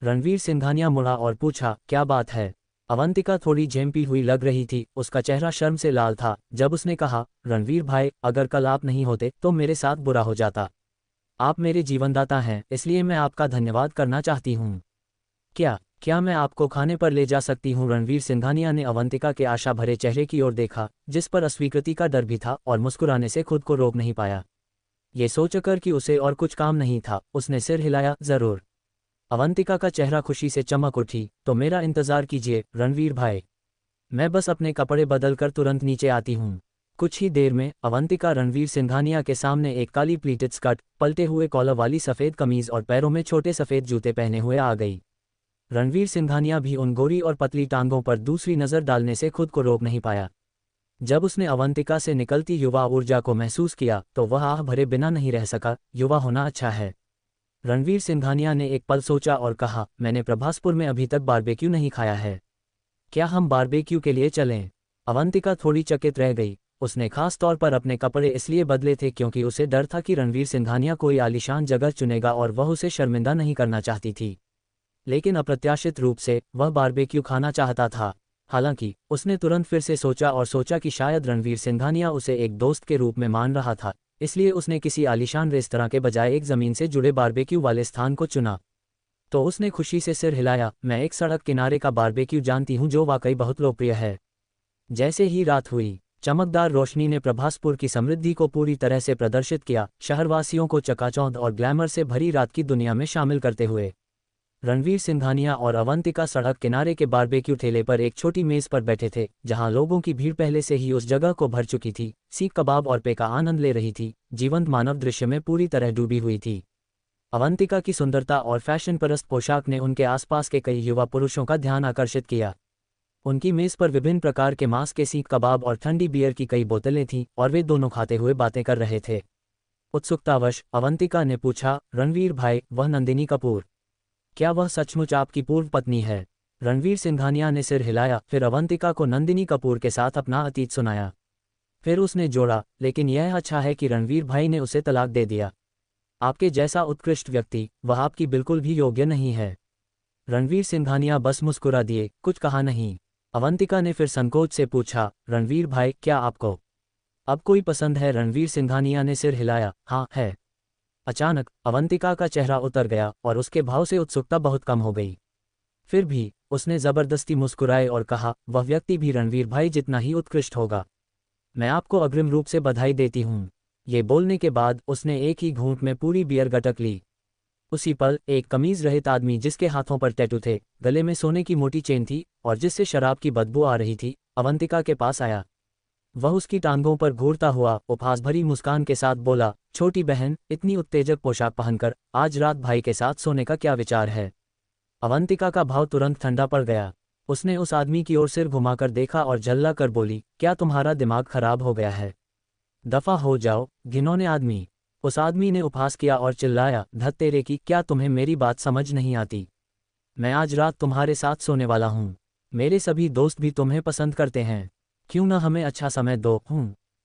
रणवीर सिंघानिया मुड़ा और पूछा, क्या बात है? अवंतिका थोड़ी झेंपी हुई लग रही थी, उसका चेहरा शर्म से लाल था जब उसने कहा, रणवीर भाई, अगर कल आप नहीं होते तो मेरे साथ बुरा हो जाता। आप मेरे जीवनदाता हैं, इसलिए मैं आपका धन्यवाद करना चाहती हूँ। क्या मैं आपको खाने पर ले जा सकती हूँ? रणवीर सिंघानिया ने अवंतिका के आशा भरे चेहरे की ओर देखा, जिस पर अस्वीकृति का डर भी था, और मुस्कुराने से खुद को रोक नहीं पाया। ये सोचकर कि उसे और कुछ काम नहीं था, उसने सिर हिलाया, जरूर। अवंतिका का चेहरा खुशी से चमक उठी, तो मेरा इंतजार कीजिए रणवीर भाई, मैं बस अपने कपड़े बदलकर तुरंत नीचे आती हूँ। कुछ ही देर में अवंतिका रणवीर सिंघानिया के सामने एक काली प्लीटेड स्कर्ट, पलटे हुए कॉलर वाली सफ़ेद कमीज और पैरों में छोटे सफ़ेद जूते पहने हुए आ गई। रणवीर सिंघानिया भी उन गोरी और पतली टांगों पर दूसरी नज़र डालने से खुद को रोक नहीं पाया। जब उसने अवंतिका से निकलती युवा ऊर्जा को महसूस किया तो वह आह भरे बिना नहीं रह सका, युवा होना अच्छा है। रणवीर सिंघानिया ने एक पल सोचा और कहा, मैंने प्रभासपुर में अभी तक बारबेक्यू नहीं खाया है। क्या हम बारबेक्यू के लिए चलें? अवंतिका थोड़ी चकित रह गई। उसने खास तौर पर अपने कपड़े इसलिए बदले थे क्योंकि उसे डर था कि रणवीर सिंघानिया कोई आलीशान जगह चुनेगा और वह उसे शर्मिंदा नहीं करना चाहती थी। लेकिन अप्रत्याशित रूप से वह बारबेक्यू खाना चाहता था। हालांकि उसने तुरंत फिर से सोचा और सोचा कि शायद रणवीर सिंघानिया उसे एक दोस्त के रूप में मान रहा था, इसलिए उसने किसी आलीशान रेस्तरां के बजाय एक ज़मीन से जुड़े बारबेक्यू वाले स्थान को चुना। तो उसने खुशी से सिर हिलाया, मैं एक सड़क किनारे का बारबेक्यू जानती हूँ जो वाकई बहुत लोकप्रिय है। जैसे ही रात हुई, चमकदार रोशनी ने प्रभासपुर की समृद्धि को पूरी तरह से प्रदर्शित किया, शहरवासियों को चकाचौंध और ग्लैमर से भरी रात की दुनिया में शामिल करते हुए। रणवीर सिंघानिया और अवंतिका सड़क किनारे के बारबेक्यू ठेले पर एक छोटी मेज पर बैठे थे, जहां लोगों की भीड़ पहले से ही उस जगह को भर चुकी थी, सीख कबाब और पे का आनंद ले रही थी, जीवंत मानव दृश्य में पूरी तरह डूबी हुई थी। अवंतिका की सुंदरता और फैशन परस्त पोशाक ने उनके आसपास के कई युवा पुरुषों का ध्यान आकर्षित किया। उनकी मेज पर विभिन्न प्रकार के मांस के सीख कबाब और ठंडी बियर की कई बोतलें थीं और वे दोनों खाते हुए बातें कर रहे थे। उत्सुकतावश अवंतिका ने पूछा, रणवीर भाई, वह नंदिनी कपूर, क्या वह सचमुच आपकी पूर्व पत्नी है? रणवीर सिंघानिया ने सिर हिलाया, फिर अवंतिका को नंदिनी कपूर के साथ अपना अतीत सुनाया। फिर उसने जोड़ा, लेकिन यह अच्छा है कि रणवीर भाई ने उसे तलाक दे दिया। आपके जैसा उत्कृष्ट व्यक्ति वह आपकी बिल्कुल भी योग्य नहीं है। रणवीर सिंघानिया बस मुस्कुरा दिए, कुछ कहा नहीं। अवंतिका ने फिर संकोच से पूछा, रणवीर भाई, क्या आपको अब कोई पसंद है? रणवीर सिंघानिया ने सिर हिलाया, हाँ है। अचानक अवंतिका का चेहरा उतर गया और उसके भाव से उत्सुकता बहुत कम हो गई। फिर भी उसने जबरदस्ती मुस्कुराए और कहा, वह व्यक्ति भी रणवीर भाई जितना ही उत्कृष्ट होगा। मैं आपको अग्रिम रूप से बधाई देती हूँ। ये बोलने के बाद उसने एक ही घूंट में पूरी बियर गटक ली। उसी पल एक कमीज रहित आदमी, जिसके हाथों पर टैटू थे, गले में सोने की मोटी चेन थी और जिससे शराब की बदबू आ रही थी, अवंतिका के पास आया। वह उसकी टांगों पर घूरता हुआ उपहास भरी मुस्कान के साथ बोला, छोटी बहन, इतनी उत्तेजक पोशाक पहनकर आज रात भाई के साथ सोने का क्या विचार है? अवंतिका का भाव तुरंत ठंडा पड़ गया। उसने उस आदमी की ओर सिर घुमाकर देखा और झल्ला कर बोली, क्या तुम्हारा दिमाग खराब हो गया है? दफा हो जाओ, घिनौने आदमी। उस आदमी ने उपहास किया और चिल्लाया, धत तेरे की, क्या तुम्हें मेरी बात समझ नहीं आती? मैं आज रात तुम्हारे साथ सोने वाला हूँ। मेरे सभी दोस्त भी तुम्हें पसंद करते हैं, क्यों ना हमें अच्छा समय दो।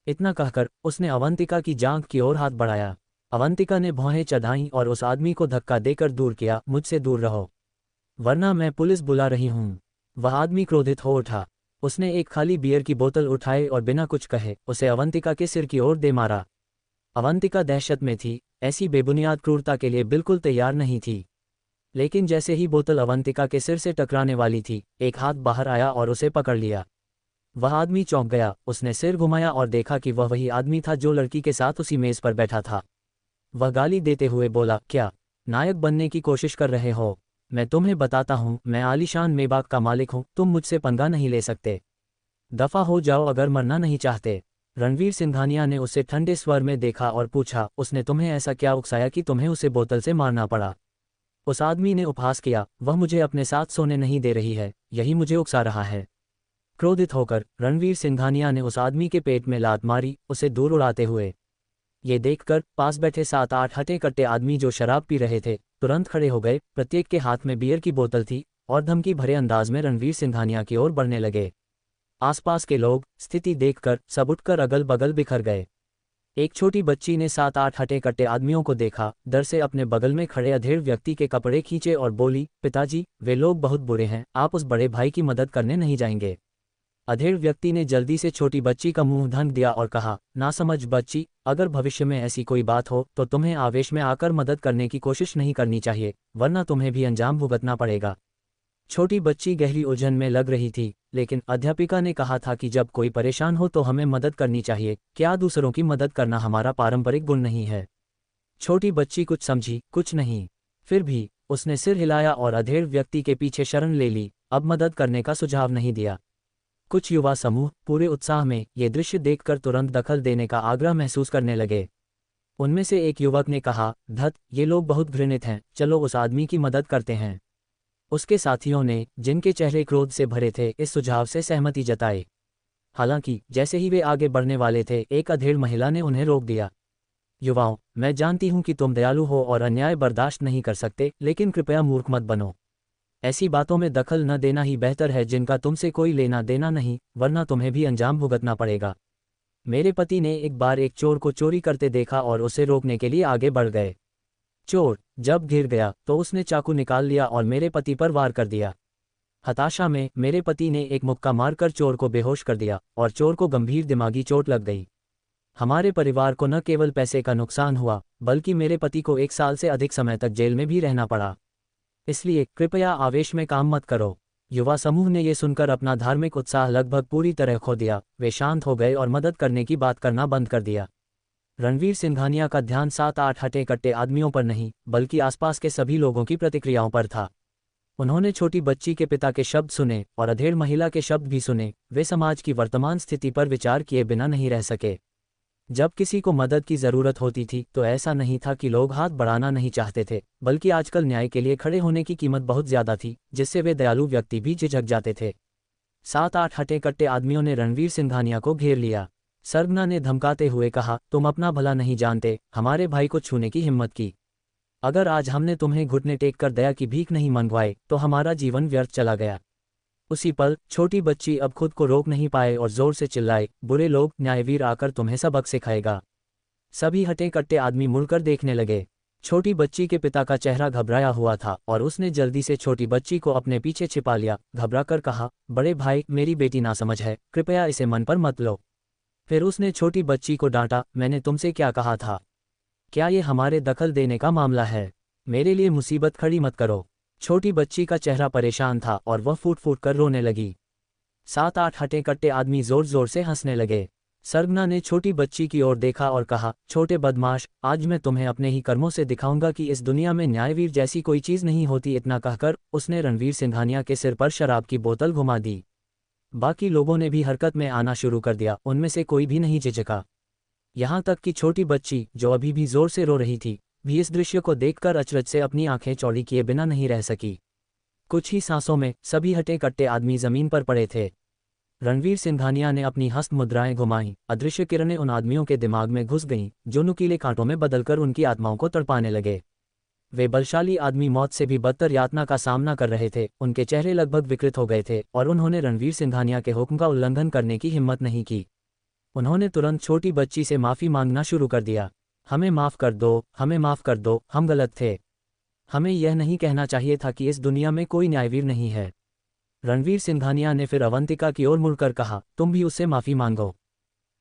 इतना कहकर उसने अवंतिका की जांघ की ओर हाथ बढ़ाया। अवंतिका ने भौहें चढ़ाईं और उस आदमी को धक्का देकर दूर किया, मुझसे दूर रहो, वरना मैं पुलिस बुला रही हूँ। वह आदमी क्रोधित हो उठा। उसने एक खाली बियर की बोतल उठाई और बिना कुछ कहे उसे अवंतिका के सिर की ओर दे मारा। अवंतिका दहशत में थी, ऐसी बेबुनियाद क्रूरता के लिए बिल्कुल तैयार नहीं थी। लेकिन जैसे ही बोतल अवंतिका के सिर से टकराने वाली थी, एक हाथ बाहर आया और उसे पकड़ लिया। वह आदमी चौंक गया। उसने सिर घुमाया और देखा कि वह वही आदमी था जो लड़की के साथ उसी मेज पर बैठा था। वह गाली देते हुए बोला, क्या नायक बनने की कोशिश कर रहे हो? मैं तुम्हें बताता हूँ, मैं आलीशान मेबाक का मालिक हूँ, तुम मुझसे पंगा नहीं ले सकते। दफा हो जाओ अगर मरना नहीं चाहते। रणवीर सिंघानिया ने उसे ठंडे स्वर में देखा और पूछा, उसने तुम्हें ऐसा क्या उकसाया कि तुम्हें उसे बोतल से मारना पड़ा? उस आदमी ने उपहास किया, वह मुझे अपने साथ सोने नहीं दे रही है, यही मुझे उकसा रहा है। क्रोधित होकर रणवीर सिंघानिया ने उस आदमी के पेट में लात मारी, उसे दूर उड़ाते हुए। ये देखकर पास बैठे 7-8 हटे कट्टे आदमी जो शराब पी रहे थे तुरंत खड़े हो गए। प्रत्येक के हाथ में बियर की बोतल थी और धमकी भरे अंदाज में रणवीर सिंघानिया की ओर बढ़ने लगे। आसपास के लोग स्थिति देखकर सब उठकर अगल बगल बिखर गए। एक छोटी बच्ची ने 7-8 हटे कट्टे आदमियों को देखा, डर से अपने बगल में खड़े अधेड़ व्यक्ति के कपड़े खींचे और बोली, पिताजी, वे लोग बहुत बुरे हैं, आप उस बड़े भाई की मदद करने नहीं जाएंगे? अधेड़ व्यक्ति ने जल्दी से छोटी बच्ची का मुंह ढक दिया और कहा, नासमझ बच्ची, अगर भविष्य में ऐसी कोई बात हो तो तुम्हें आवेश में आकर मदद करने की कोशिश नहीं करनी चाहिए, वरना तुम्हें भी अंजाम भुगतना पड़ेगा। छोटी बच्ची गहरी उलझन में लग रही थी, लेकिन अध्यापिका ने कहा था कि जब कोई परेशान हो तो हमें मदद करनी चाहिए, क्या दूसरों की मदद करना हमारा पारंपरिक गुण नहीं है? छोटी बच्ची कुछ समझी, कुछ नहीं। फिर भी उसने सिर हिलाया और अधेड़ व्यक्ति के पीछे शरण ले ली, अब मदद करने का सुझाव नहीं दिया। कुछ युवा समूह पूरे उत्साह में ये दृश्य देखकर तुरंत दखल देने का आग्रह महसूस करने लगे। उनमें से एक युवक ने कहा, धत, ये लोग बहुत घृणित हैं, चलो उस आदमी की मदद करते हैं। उसके साथियों ने, जिनके चेहरे क्रोध से भरे थे, इस सुझाव से सहमति जताई। हालांकि जैसे ही वे आगे बढ़ने वाले थे, एक अधेड़ महिला ने उन्हें रोक दिया। युवाओं, मैं जानती हूं कि तुम दयालु हो और अन्याय बर्दाश्त नहीं कर सकते, लेकिन कृपया मूर्ख मत बनो। ऐसी बातों में दखल न देना ही बेहतर है जिनका तुमसे कोई लेना देना नहीं, वरना तुम्हें भी अंजाम भुगतना पड़ेगा। मेरे पति ने एक बार एक चोर को चोरी करते देखा और उसे रोकने के लिए आगे बढ़ गए। चोर जब घिर गया तो उसने चाकू निकाल लिया और मेरे पति पर वार कर दिया। हताशा में मेरे पति ने एक मुक्का मारकर चोर को बेहोश कर दिया और चोर को गंभीर दिमागी चोट लग गई। हमारे परिवार को न केवल पैसे का नुकसान हुआ, बल्कि मेरे पति को 1 साल से अधिक समय तक जेल में भी रहना पड़ा। इसलिए कृपया आवेश में काम मत करो। युवा समूह ने यह सुनकर अपना धार्मिक उत्साह लगभग पूरी तरह खो दिया। वे शांत हो गए और मदद करने की बात करना बंद कर दिया। रणवीर सिंघानिया का ध्यान 7-8 हटे कट्टे आदमियों पर नहीं, बल्कि आसपास के सभी लोगों की प्रतिक्रियाओं पर था। उन्होंने छोटी बच्ची के पिता के शब्द सुने और अधेड़ महिला के शब्द भी सुने। वे समाज की वर्तमान स्थिति पर विचार किए बिना नहीं रह सके। जब किसी को मदद की ज़रूरत होती थी तो ऐसा नहीं था कि लोग हाथ बढ़ाना नहीं चाहते थे, बल्कि आजकल न्याय के लिए खड़े होने की कीमत बहुत ज़्यादा थी, जिससे वे दयालु व्यक्ति भी झिझक जाते थे। 7-8 हटे कट्टे आदमियों ने रणवीर सिंघानिया को घेर लिया। सरगना ने धमकाते हुए कहा, तुम अपना भला नहीं जानते, हमारे भाई को छूने की हिम्मत की। अगर आज हमने तुम्हें घुटने टेक कर दया की भीख नहीं मंगवाई तो हमारा जीवन व्यर्थ चला गया। उसी पल छोटी बच्ची अब खुद को रोक नहीं पाए और जोर से चिल्लाए, बुरे लोग, न्यायवीर आकर तुम्हें सबक सिखाएगा। सभी हटे कट्टे आदमी मुड़कर देखने लगे। छोटी बच्ची के पिता का चेहरा घबराया हुआ था और उसने जल्दी से छोटी बच्ची को अपने पीछे छिपा लिया। घबराकर कहा, बड़े भाई, मेरी बेटी नासमझ है, कृपया इसे मन पर मत लो। फिर उसने छोटी बच्ची को डांटा, मैंने तुमसे क्या कहा था? क्या ये हमारे दखल देने का मामला है? मेरे लिए मुसीबत खड़ी मत करो। छोटी बच्ची का चेहरा परेशान था और वह फूट फूट कर रोने लगी। 7-8 हटे कट्टे आदमी जोर जोर से हंसने लगे। सरगना ने छोटी बच्ची की ओर देखा और कहा, छोटे बदमाश, आज मैं तुम्हें अपने ही कर्मों से दिखाऊंगा कि इस दुनिया में न्यायवीर जैसी कोई चीज़ नहीं होती। इतना कहकर उसने रणवीर सिंघानिया के सिर पर शराब की बोतल घुमा दी। बाकी लोगों ने भी हरकत में आना शुरू कर दिया, उनमें से कोई भी नहीं झिझका। यहाँ तक कि छोटी बच्ची, जो अभी भी जोर से रो रही थी, भी इस दृश्य को देखकर अचरज से अपनी आंखें चौड़ी किए बिना नहीं रह सकी। कुछ ही सांसों में सभी हटे कट्टे आदमी जमीन पर पड़े थे। रणवीर सिंघानिया ने अपनी हस्त मुद्राएं घुमाईं, अदृश्य किरणें उन आदमियों के दिमाग में घुस गईं, जो नुकीले कांटों में बदलकर उनकी आत्माओं को तड़पाने लगे। वे बलशाली आदमी मौत से भी बदतर यातना का सामना कर रहे थे, उनके चेहरे लगभग विकृत हो गए थे और उन्होंने रणवीर सिंघानिया के हुक्म का उल्लंघन करने की हिम्मत नहीं की। उन्होंने तुरंत छोटी बच्ची से माफ़ी मांगना शुरू कर दिया। हमें माफ़ कर दो, हमें माफ़ कर दो, हम गलत थे। हमें यह नहीं कहना चाहिए था कि इस दुनिया में कोई न्यायवीर नहीं है। रणवीर सिंघानिया ने फिर अवंतिका की ओर मुड़कर कहा, तुम भी उससे माफ़ी मांगो।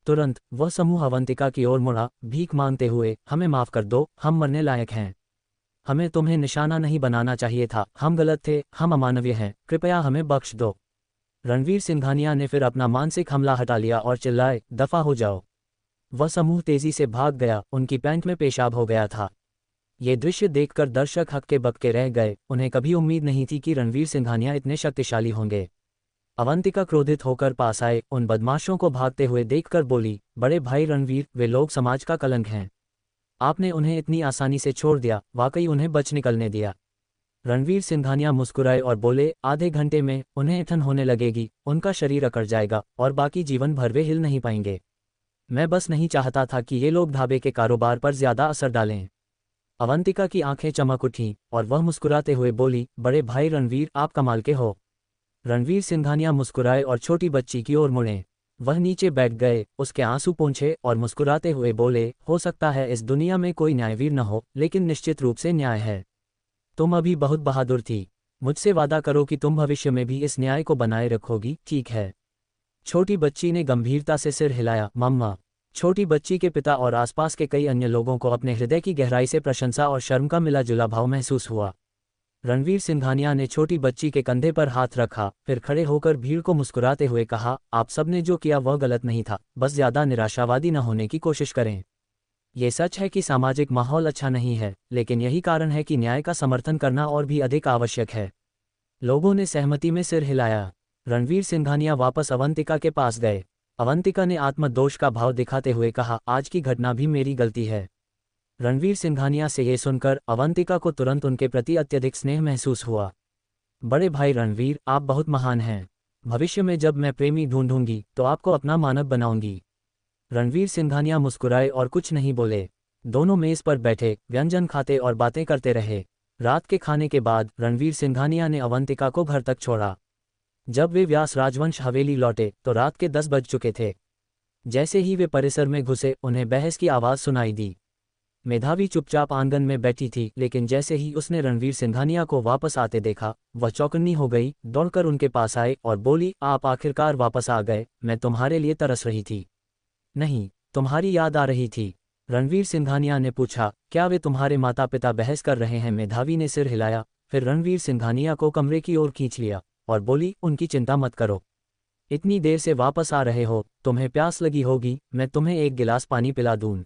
तुरंत वह समूह अवंतिका की ओर मुड़ा, भीख मांगते हुए, हमें माफ़ कर दो, हम मरने लायक हैं। हमें तुम्हें निशाना नहीं बनाना चाहिए था, हम गलत थे, हम अमानवीय हैं, कृपया हमें बख्श दो। रणवीर सिंघानिया ने फिर अपना मानसिक हमला हटा लिया और चिल्लाए, दफ़ा हो जाओ। वह समूह तेजी से भाग गया, उनकी पैंट में पेशाब हो गया था। ये दृश्य देखकर दर्शक हक्के बक्के रह गए, उन्हें कभी उम्मीद नहीं थी कि रणवीर सिंघानिया इतने शक्तिशाली होंगे। अवंतिका क्रोधित होकर पास आए, उन बदमाशों को भागते हुए देखकर बोली, बड़े भाई रणवीर, वे लोग समाज का कलंक हैं। आपने उन्हें इतनी आसानी से छोड़ दिया, वाकई उन्हें बच निकलने दिया। रणवीर सिंघानिया मुस्कुराए और बोले, आधे घंटे में उन्हें ऐंठन होने लगेगी, उनका शरीर अकड़ जाएगा और बाकी जीवन भर वे हिल नहीं पाएंगे। मैं बस नहीं चाहता था कि ये लोग ढाबे के कारोबार पर ज्यादा असर डालें। अवंतिका की आंखें चमक उठीं और वह मुस्कुराते हुए बोली, बड़े भाई रणवीर, आप कमाल के हो। रणवीर सिंघानिया मुस्कुराए और छोटी बच्ची की ओर मुड़े। वह नीचे बैठ गए, उसके आंसू पोंछे और मुस्कुराते हुए बोले, हो सकता है इस दुनिया में कोई न्यायवीर न हो, लेकिन निश्चित रूप से न्याय है। तुम अभी बहुत बहादुर थी। मुझसे वादा करो कि तुम भविष्य में भी इस न्याय को बनाए रखोगी, ठीक है? छोटी बच्ची ने गंभीरता से सिर हिलाया, मम्मा। छोटी बच्ची के पिता और आसपास के कई अन्य लोगों को अपने हृदय की गहराई से प्रशंसा और शर्म का मिला जुला भाव महसूस हुआ। रणवीर सिंघानिया ने छोटी बच्ची के कंधे पर हाथ रखा, फिर खड़े होकर भीड़ को मुस्कुराते हुए कहा, आप सबने जो किया वह गलत नहीं था, बस ज्यादा निराशावादी न होने की कोशिश करें। ये सच है कि सामाजिक माहौल अच्छा नहीं है, लेकिन यही कारण है कि न्याय का समर्थन करना और भी अधिक आवश्यक है। लोगों ने सहमति में सिर हिलाया। रणवीर सिंघानिया वापस अवंतिका के पास गए। अवंतिका ने आत्मदोष का भाव दिखाते हुए कहा, आज की घटना भी मेरी गलती है। रणवीर सिंघानिया से ये सुनकर अवंतिका को तुरंत उनके प्रति अत्यधिक स्नेह महसूस हुआ। बड़े भाई रणवीर, आप बहुत महान हैं। भविष्य में जब मैं प्रेमी ढूंढूंगी तो आपको अपना मानव बनाऊंगी। रणवीर सिंघानिया मुस्कुराए और कुछ नहीं बोले। दोनों मेज पर बैठे व्यंजन खाते और बातें करते रहे। रात के खाने के बाद रणवीर सिंघानिया ने अवंतिका को घर तक छोड़ा। जब वे व्यास राजवंश हवेली लौटे तो रात के 10 बज चुके थे। जैसे ही वे परिसर में घुसे, उन्हें बहस की आवाज़ सुनाई दी। मेधावी चुपचाप आंगन में बैठी थी, लेकिन जैसे ही उसने रणवीर सिंघानिया को वापस आते देखा, वह चौकन्नी हो गई, दौड़कर उनके पास आए और बोली, आप आखिरकार वापस आ गए, मैं तुम्हारे लिए तरस रही थी। नहीं, तुम्हारी याद आ रही थी। रणवीर सिंघानिया ने पूछा, क्या वे तुम्हारे माता पिता बहस कर रहे हैं? मेधावी ने सिर हिलाया, फिर रणवीर सिंघानिया को कमरे की ओर खींच लिया और बोली, उनकी चिंता मत करो। इतनी देर से वापस आ रहे हो, तुम्हें प्यास लगी होगी, मैं तुम्हें एक गिलास पानी पिला दूं।